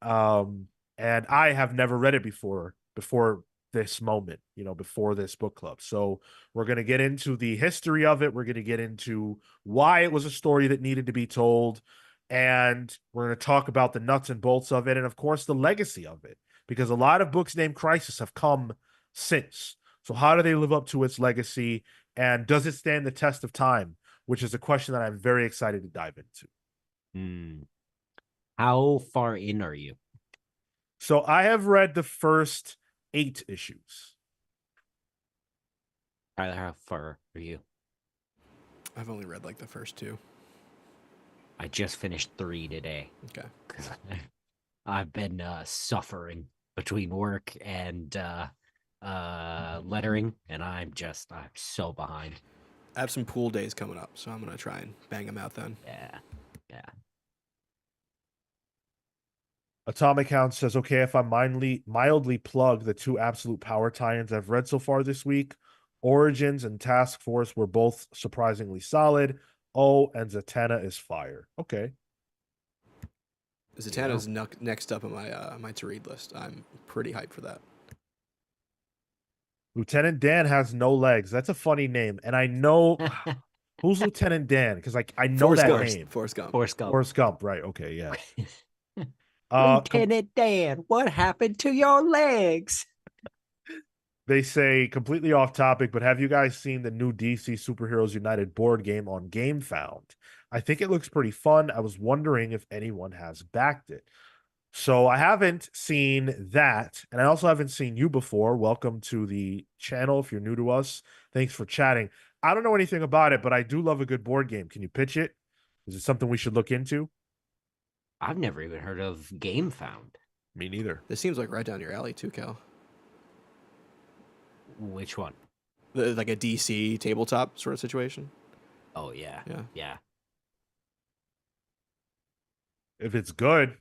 And I have never read it before this moment, before this book club. So we're going to get into the history of it. We're going to get into why it was a story that needed to be told. And we're going to talk about the nuts and bolts of it. And of course, the legacy of it, because a lot of books named Crisis have come since. So how do they live up to its legacy? And does it stand the test of time? Which is a question that I'm very excited to dive into. How far in are you? So I have read the first 8 issues. Tyler, how far are you? I've only read like the first 2. I just finished 3 today. Okay. Because I've been suffering between work and lettering, and I'm so behind. I have some pool days coming up, so I'm going to try and bang them out then. Yeah. Atomic Hound says, okay, if I mildly plug the 2 Absolute Power tie-ins I've read so far this week, Origins and Task Force were both surprisingly solid. Oh, and Zatanna is fire. Okay. Zatanna's next up on my to-read list. I'm pretty hyped for that. Lieutenant Dan has no legs. That's a funny name. And I know... Who's Lieutenant Dan? Because I know that name. Forrest Gump. Forrest Gump, right. Okay, yeah. Lieutenant Dan, what happened to your legs? They say, completely off topic, but have you guys seen the new DC Superheroes United board game on GameFound? I think it looks pretty fun. I was wondering if anyone has backed it. So I haven't seen that, and I also haven't seen you before. Welcome to the channel if you're new to us. Thanks for chatting. I don't know anything about it, but I do love a good board game. Can you pitch it? Is it something we should look into? I've never even heard of GameFound. Me neither. This seems like right down your alley too, Cal. Which one? Like a DC tabletop sort of situation. Oh, yeah. If it's good,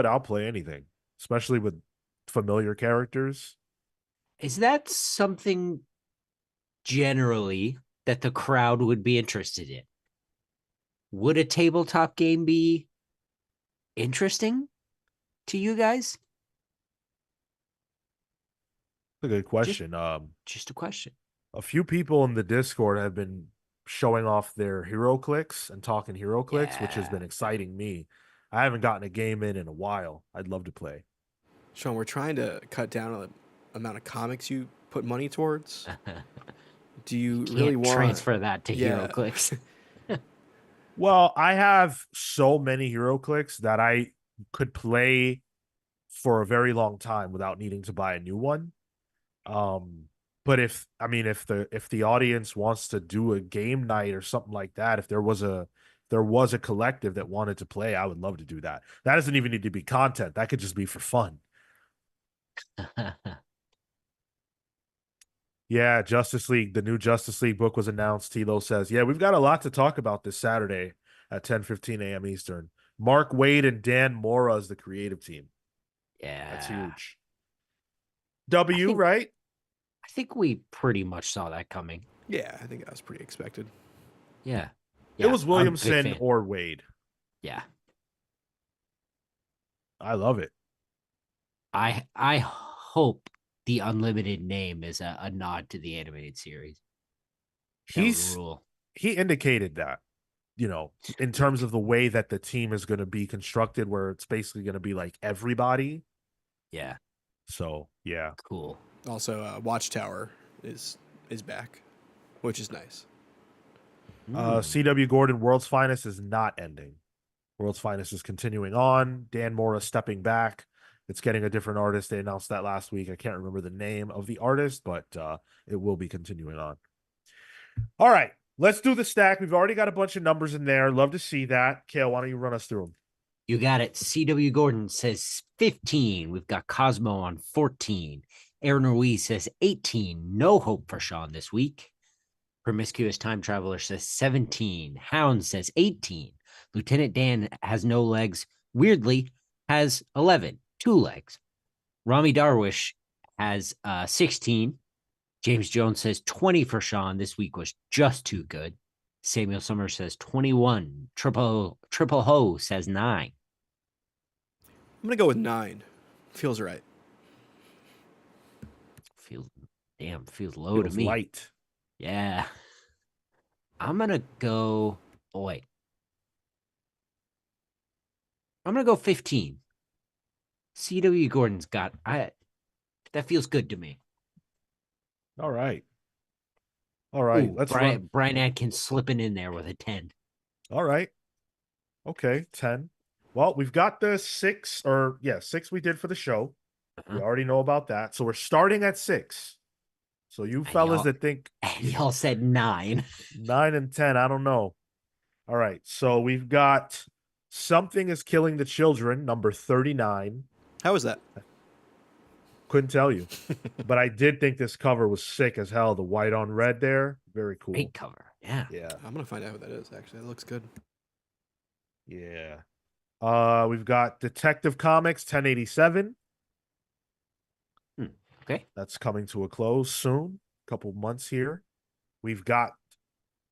I'll play anything, especially with familiar characters. Is that something generally that the crowd would be interested in? Would a tabletop game be interesting to you guys? That's a good question. Just a question. A few people in the Discord have been showing off their hero clicks and talking hero clicks, which has been exciting me. I haven't gotten a game in a while. I'd love to play. Sean, we're trying to cut down on the amount of comics you put money towards. Do you really want transfer that to hero clicks? Well, I have so many hero clicks that I could play for a very long time without needing to buy a new one. But if the audience wants to do a game night or something like that, if there was a collective that wanted to play, I would love to do that. That doesn't even need to be content. That could just be for fun. Yeah, Justice League, the new Justice League book was announced. Tilo says, yeah, we've got a lot to talk about this Saturday at 10:15 a.m. Eastern. Mark Waid and Dan Mora is the creative team. Yeah. That's huge. Right? I think we pretty much saw that coming. Yeah, I think that was pretty expected. Yeah. It was Williamson or Wade. Yeah. I love it. I hope the Unlimited name is a nod to the animated series. He indicated that, in terms of the way that the team is going to be constructed, where it's basically going to be like everybody. Yeah. So, yeah. Cool. Also, Watchtower is back, which is nice. CW Gordon, World's Finest is not ending. World's Finest is continuing on. Dan Mora stepping back. It's getting a different artist. They announced that last week. I can't remember the name of the artist, but it will be continuing on. All right, let's do the stack. We've already got a bunch of numbers in there. Love to see that. Kale, why don't you run us through them? You got it. CW Gordon says 15. We've got Cosmo on 14. Aaron Ruiz says 18. No hope for Sean this week. Promiscuous Time Traveler says 17. Hound says 18. Lieutenant Dan has no legs. Weirdly, has 11. 2 legs. Rami Darwish has 16. James Jones says 20 for Sean. This week was just too good. Samuel Summers says 21. Triple Ho says 9. I'm going to go with 9. Feels right. Damn, feels low to Feels me. light. Yeah. I'm gonna go. Oh wait, I'm gonna go 15. C.W. Gordon's got. I That feels good to me. All right. All right. Ooh, Let's run. Brian Adkins slipping in there with a 10. All right. Okay. 10. Well, we've got the six, or yeah, six we did for the show. We Uh-huh. already know about that. So we're starting at six. So you And fellas y'all, that think and y'all said 9. 9 and 10, I don't know. All right. So we've got Something is Killing the Children, number 39. How was that? Couldn't tell you. But I did think this cover was sick as hell. The white on red there. Very cool. Great cover. Yeah. Yeah. I'm gonna find out who that is. Actually, that looks good. Yeah. We've got Detective Comics 1087. Okay. That's coming to a close soon. Couple months here. We've got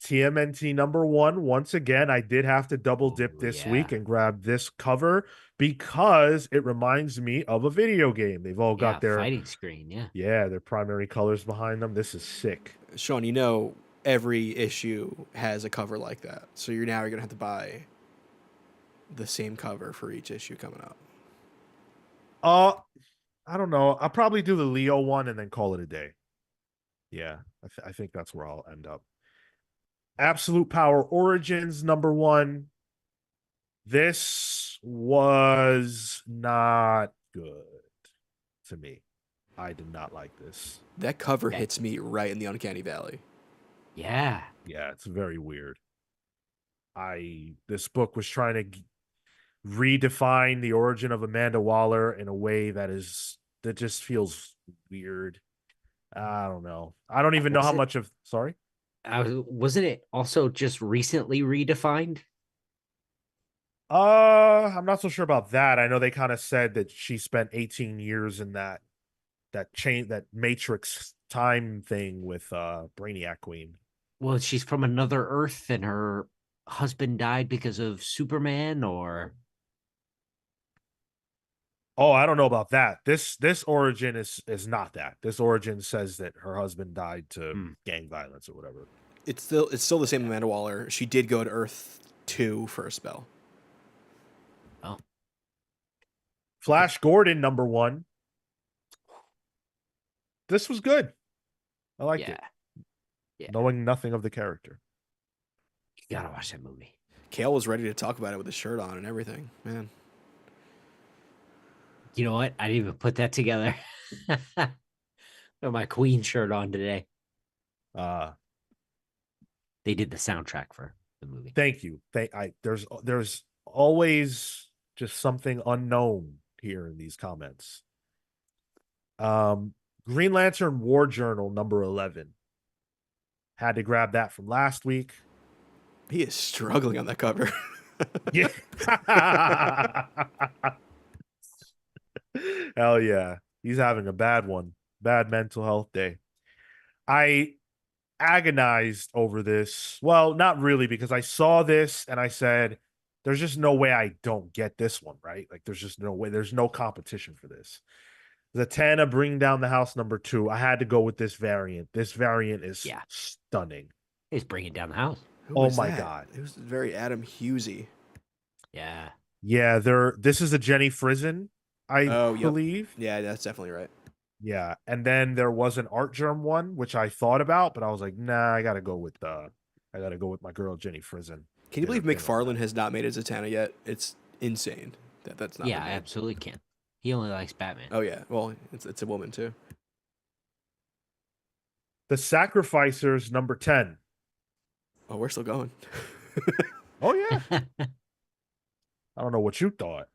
TMNT number 1. Once again, I did have to double dip Ooh, this yeah. week and grab this cover because it reminds me of a video game. They've all Yeah. got Fighting screen. Yeah. their primary colors behind them. This is sick. Sean, you know every issue has a cover like that, so you're gonna have to buy the same cover for each issue coming up. Uh, I don't know. I'll probably do the Leo one and then call it a day. Yeah, I think that's where I'll end up. Absolute Power Origins number 1. This was not good to me. I did not like this. That cover Yeah. hits me right in the uncanny valley. Yeah. Yeah, it's very weird. This book was trying to redefine the origin of Amanda Waller in a way that just feels weird. I don't know. I don't even know how Was it? much of sorry. Wasn't it also just recently redefined? I'm not so sure about that. I know they kind of said that she spent 18 years in that Matrix time thing with Brainiac Queen. Well, she's from another Earth, and her husband died because of Superman, or Oh, I don't know about that. This origin is not that. This origin says that her husband died to Hmm. gang violence or whatever. It's still the same Amanda Waller. She did go to Earth 2 for a spell. oh, Flash Gordon number 1. This was good. I liked yeah, it. yeah. Knowing nothing of the character. You gotta watch that movie. Kale was ready to talk about it with his shirt on and everything. Man, You know what? I didn't even put that together. Got my Queen shirt on today. Uh They did the soundtrack for the movie. Thank you. There's always just something unknown here in these comments. Green Lantern War Journal number 11. Had to grab that from last week. he is struggling on that cover. Yeah. Hell yeah. He's having a bad one. Bad mental health day. I agonized over this. Well, not really, because I saw this and I said, there's just no way I don't get this one, right? Like, there's just no way. There's no competition for this. Zatanna Bring Down the House number 2. I had to go with this variant. This variant is stunning. He's bringing down the house. Who Oh was my that? God. It was very Adam Hughesy. Yeah. Yeah, this is a Jenny Frison, I Yep. believe. Yeah, that's definitely right. Yeah, and then there was an Art Germ one, which I thought about, but I was like, nah, I gotta go with my girl Jenny Frison. Can you believe McFarlane has not made his Zatanna yet? It's insane that's not. Yeah, been I made. absolutely can. He only likes Batman. Oh yeah, well, it's a woman too. The Sacrificers number 10. Oh, we're still going. Oh yeah. I don't know what you thought.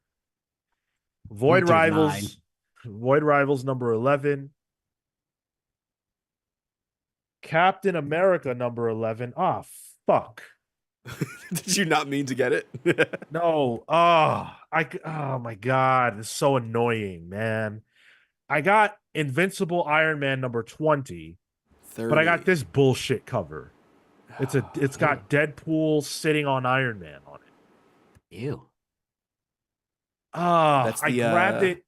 We'll do 9. Void Rivals number 11. Captain America number 11. Ah, fuck. Did you not mean to get it? No. Oh my God. It's so annoying, man. I got Invincible Iron Man number 20, 30. but I got this bullshit cover. It's got Deadpool sitting on Iron Man on it. Ew. That's I the, grabbed it.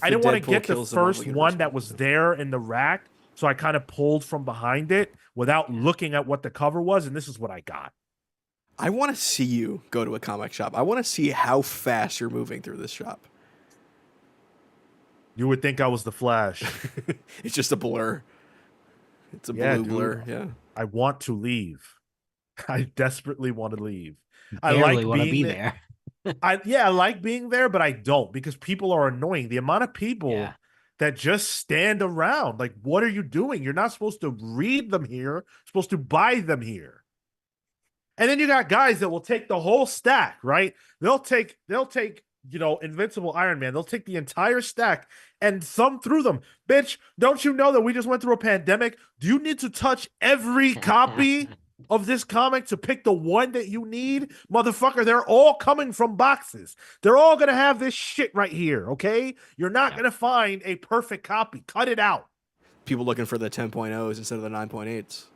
I The didn't want to Deadpool get the kills the Marvel first Universe one that was one. there in the rack, so I kind of pulled from behind it without looking at what the cover was, and this is what I got. I want to see you go to a comic shop. I want to see how fast you're moving through this shop. You would think I was the Flash. It's just a blur. It's a Yeah, blue dude. blur. Yeah. I want to leave. I desperately want to leave. I Barely like want to being be there. there. I like being there, but I don't because people are annoying. The amount of people Yeah. that just stand around, like, what are you doing? You're not supposed to read them here. You're supposed to buy them here. And then you got guys that will take the whole stack, right? They'll take, Invincible Iron Man. They'll take the entire stack and thumb through them. Bitch, don't you know that we just went through a pandemic? Do you need to touch every copy of this comic to pick the one that you need? Motherfucker, they're all coming from boxes. They're all going to have this shit right here, okay? You're not going to find a perfect copy. Cut it out. People looking for the 10.0s instead of the 9.8s.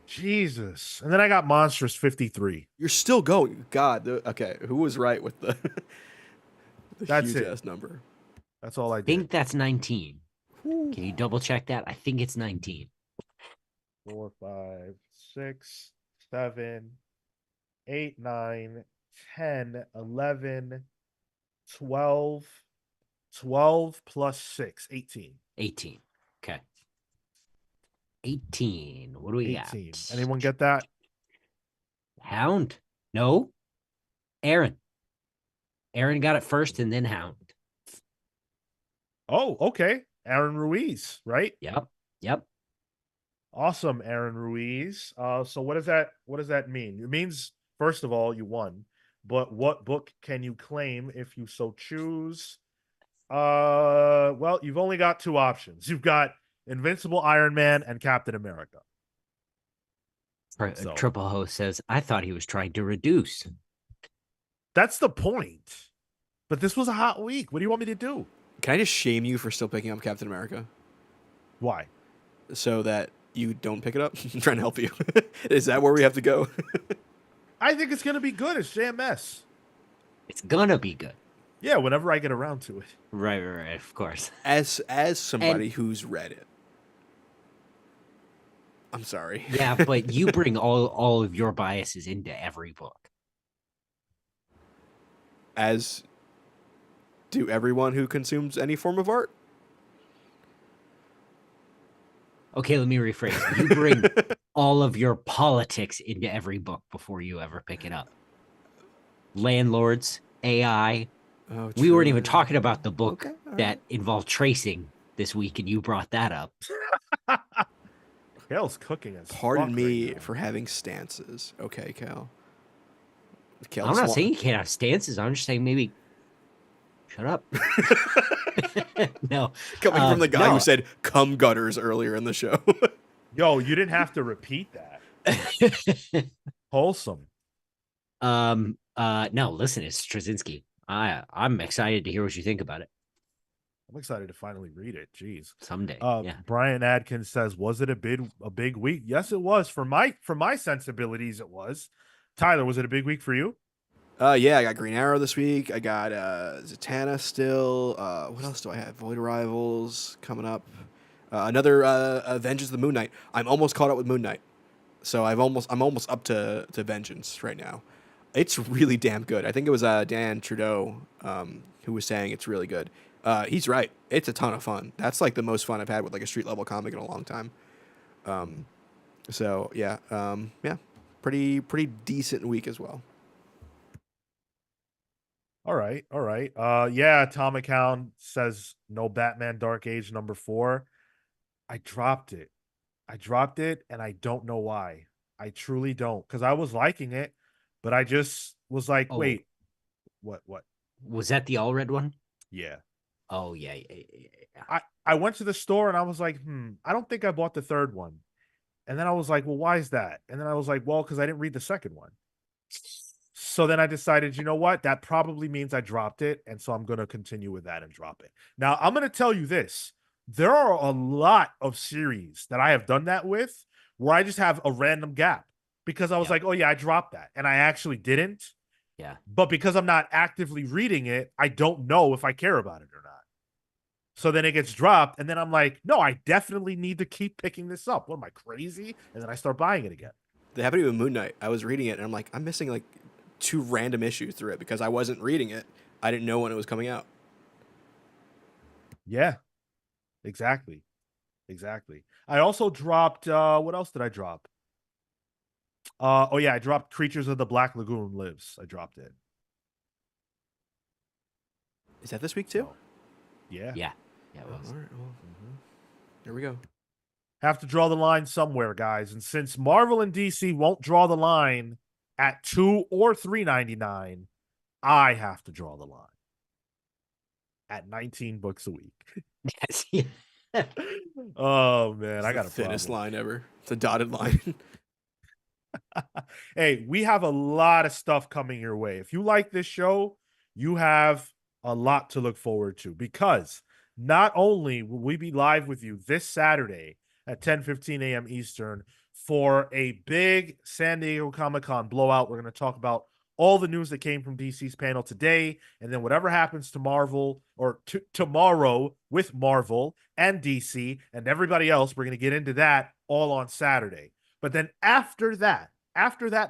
Jesus. And then I got Monstrous 53. You're still going. God. Okay. Who was right with the That's huge it. ass number? That's all I I did. think that's 19. Can you double check that? I think it's 19. 4, 5, 6, 7, 8, 9, 10, 11, 12, 12 plus 6, 18. 18. Okay. 18. What do we 18. got? Anyone get that? Hound? No. Aaron. Aaron got it first and then Hound. Oh, okay. Aaron Ruiz, right? Yep. Awesome, Aaron Ruiz. So what does that mean? It means, first of all, you won. But what book can you claim if you so choose? Well, you've only got two options. You've got Invincible Iron Man and Captain America. So. Triple Ho says, I thought he was trying to reduce. That's the point. But this was a hot week. What do you want me to do? Can I just shame you for still picking up Captain America? Why? So that you don't pick it up? I'm trying to help you. Is that where we have to go? I think it's going to be good. It's JMS. It's gonna be good. Yeah, whenever I get around to it. Right, of course. As somebody who's read it. I'm sorry. Yeah, but you bring all of your biases into every book. As do everyone who consumes any form of art. Okay, let me rephrase. You bring all of your politics into every book before you ever pick it up. Landlords, AI. Oh, we weren't true. even talking about the book Okay, all that right. involved tracing this week, and you brought that up. Kale's cooking us. Pardon me for having stances. Okay, Cal. I'm not saying you can't have stances. I'm just saying maybe shut up. No. Coming from the guy who said cum gutters earlier in the show. Yo, you didn't have to repeat that. Wholesome. No, listen, it's Straczynski. I'm excited to hear what you think about it. I'm excited to finally read it. Jeez. Someday. Yeah. Brian Adkins says, was it a big week? Yes, it was. For my sensibilities, it was. Tyler, was it a big week for you? Yeah, I got Green Arrow this week. I got Zatanna still. What else do I have? Void Rivals coming up. Another Vengeance of the Moon Knight. I'm almost caught up with Moon Knight. So I'm almost up to Vengeance right now. It's really damn good. I think it was Dan Trudeau who was saying it's really good. He's right. It's a ton of fun. That's like the most fun I've had with like a street level comic in a long time. So yeah, pretty decent week as well. All right. Yeah, Atomic Hound says no Batman Dark Age #4. I dropped it, and I don't know why. I truly don't, because I was liking it, but I just was like, wait, what? Was that the all red one? Yeah. Oh, yeah. I went to the store and I was like, I don't think I bought the third one. And then I was like, well, why is that? And then I was like, well, because I didn't read the second one. So then I decided, you know what? That probably means I dropped it. And so I'm going to continue with that and drop it. Now, I'm going to tell you this. There are a lot of series that I have done that with where I just have a random gap because I was like, oh, yeah, I dropped that. And I actually didn't. Yeah. But because I'm not actively reading it, I don't know if I care about it or not. So then it gets dropped, and then I'm like, no, I definitely need to keep picking this up. What am I, crazy? And then I start buying it again. They happened to be Moon Knight. I was reading it and I'm like, I'm missing like 2 random issues through it because I wasn't reading it. I didn't know when it was coming out. Yeah, exactly. Exactly. I also dropped what else did I drop? Oh yeah, I dropped Creatures of the Black Lagoon Lives. I dropped it. Is that this week too? So, yeah. Yeah. Yeah, it was. All right. Well, here we go. Have to draw the line somewhere, guys. And since Marvel and DC won't draw the line at $2 or $3.99, I have to draw the line at 19 books a week. Yes. Oh man, It's I the got a thinnest problem. line ever. It's a dotted line. Hey, we have a lot of stuff coming your way. If you like this show, you have a lot to look forward to, because not only will we be live with you this Saturday at 10:15 a.m. Eastern for a big San Diego Comic-Con blowout. We're going to talk about all the news that came from DC's panel today, and then whatever happens to Marvel or tomorrow with Marvel and DC and everybody else, we're going to get into that all on Saturday. But then after that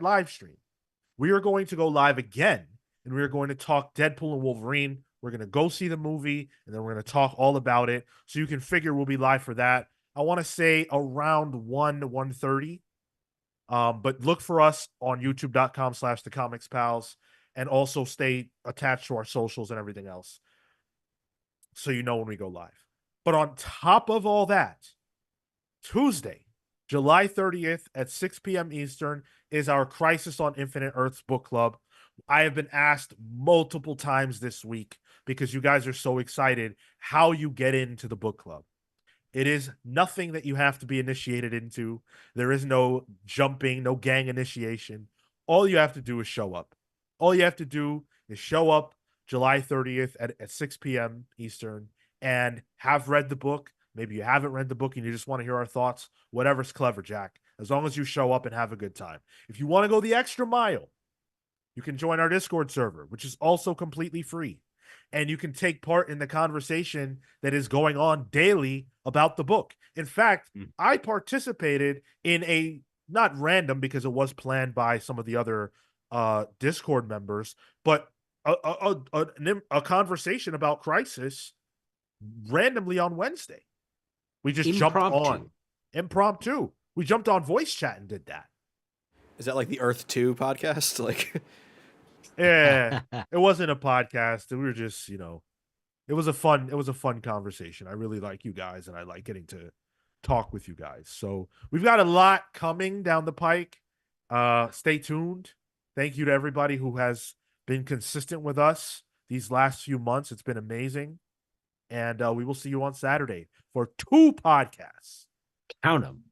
live stream, we are going to go live again, and we are going to talk Deadpool and Wolverine. We're going to go see the movie, and then we're going to talk all about it. So you can figure we'll be live for that. I want to say around 1:30. But look for us on youtube.com/thecomicspals, and also stay attached to our socials and everything else, so you know when we go live. But on top of all that, Tuesday, July 30th at 6 p.m. Eastern is our Crisis on Infinite Earths book club. I have been asked multiple times this week, because you guys are so excited, how you get into the book club. It is nothing that you have to be initiated into. There is no jumping, no gang initiation. All you have to do is show up. All you have to do is show up July 30th at 6 p.m. Eastern and have read the book. Maybe you haven't read the book and you just want to hear our thoughts. Whatever's clever, Jack, as long as you show up and have a good time. If you want to go the extra mile, you can join our Discord server, which is also completely free. And you can take part in the conversation that is going on daily about the book. In fact, I participated in a, not random because it was planned by some of the other Discord members, but a conversation about Crisis randomly on Wednesday. We just jumped on impromptu. We jumped on voice chat and did that. Is that like the Earth 2 podcast? Like, yeah, it wasn't a podcast. We were just, it was a fun conversation. I really like you guys, and I like getting to talk with you guys. So we've got a lot coming down the pike. Stay tuned. Thank you to everybody who has been consistent with us these last few months. It's been amazing. And we will see you on Saturday for 2 podcasts. Count them.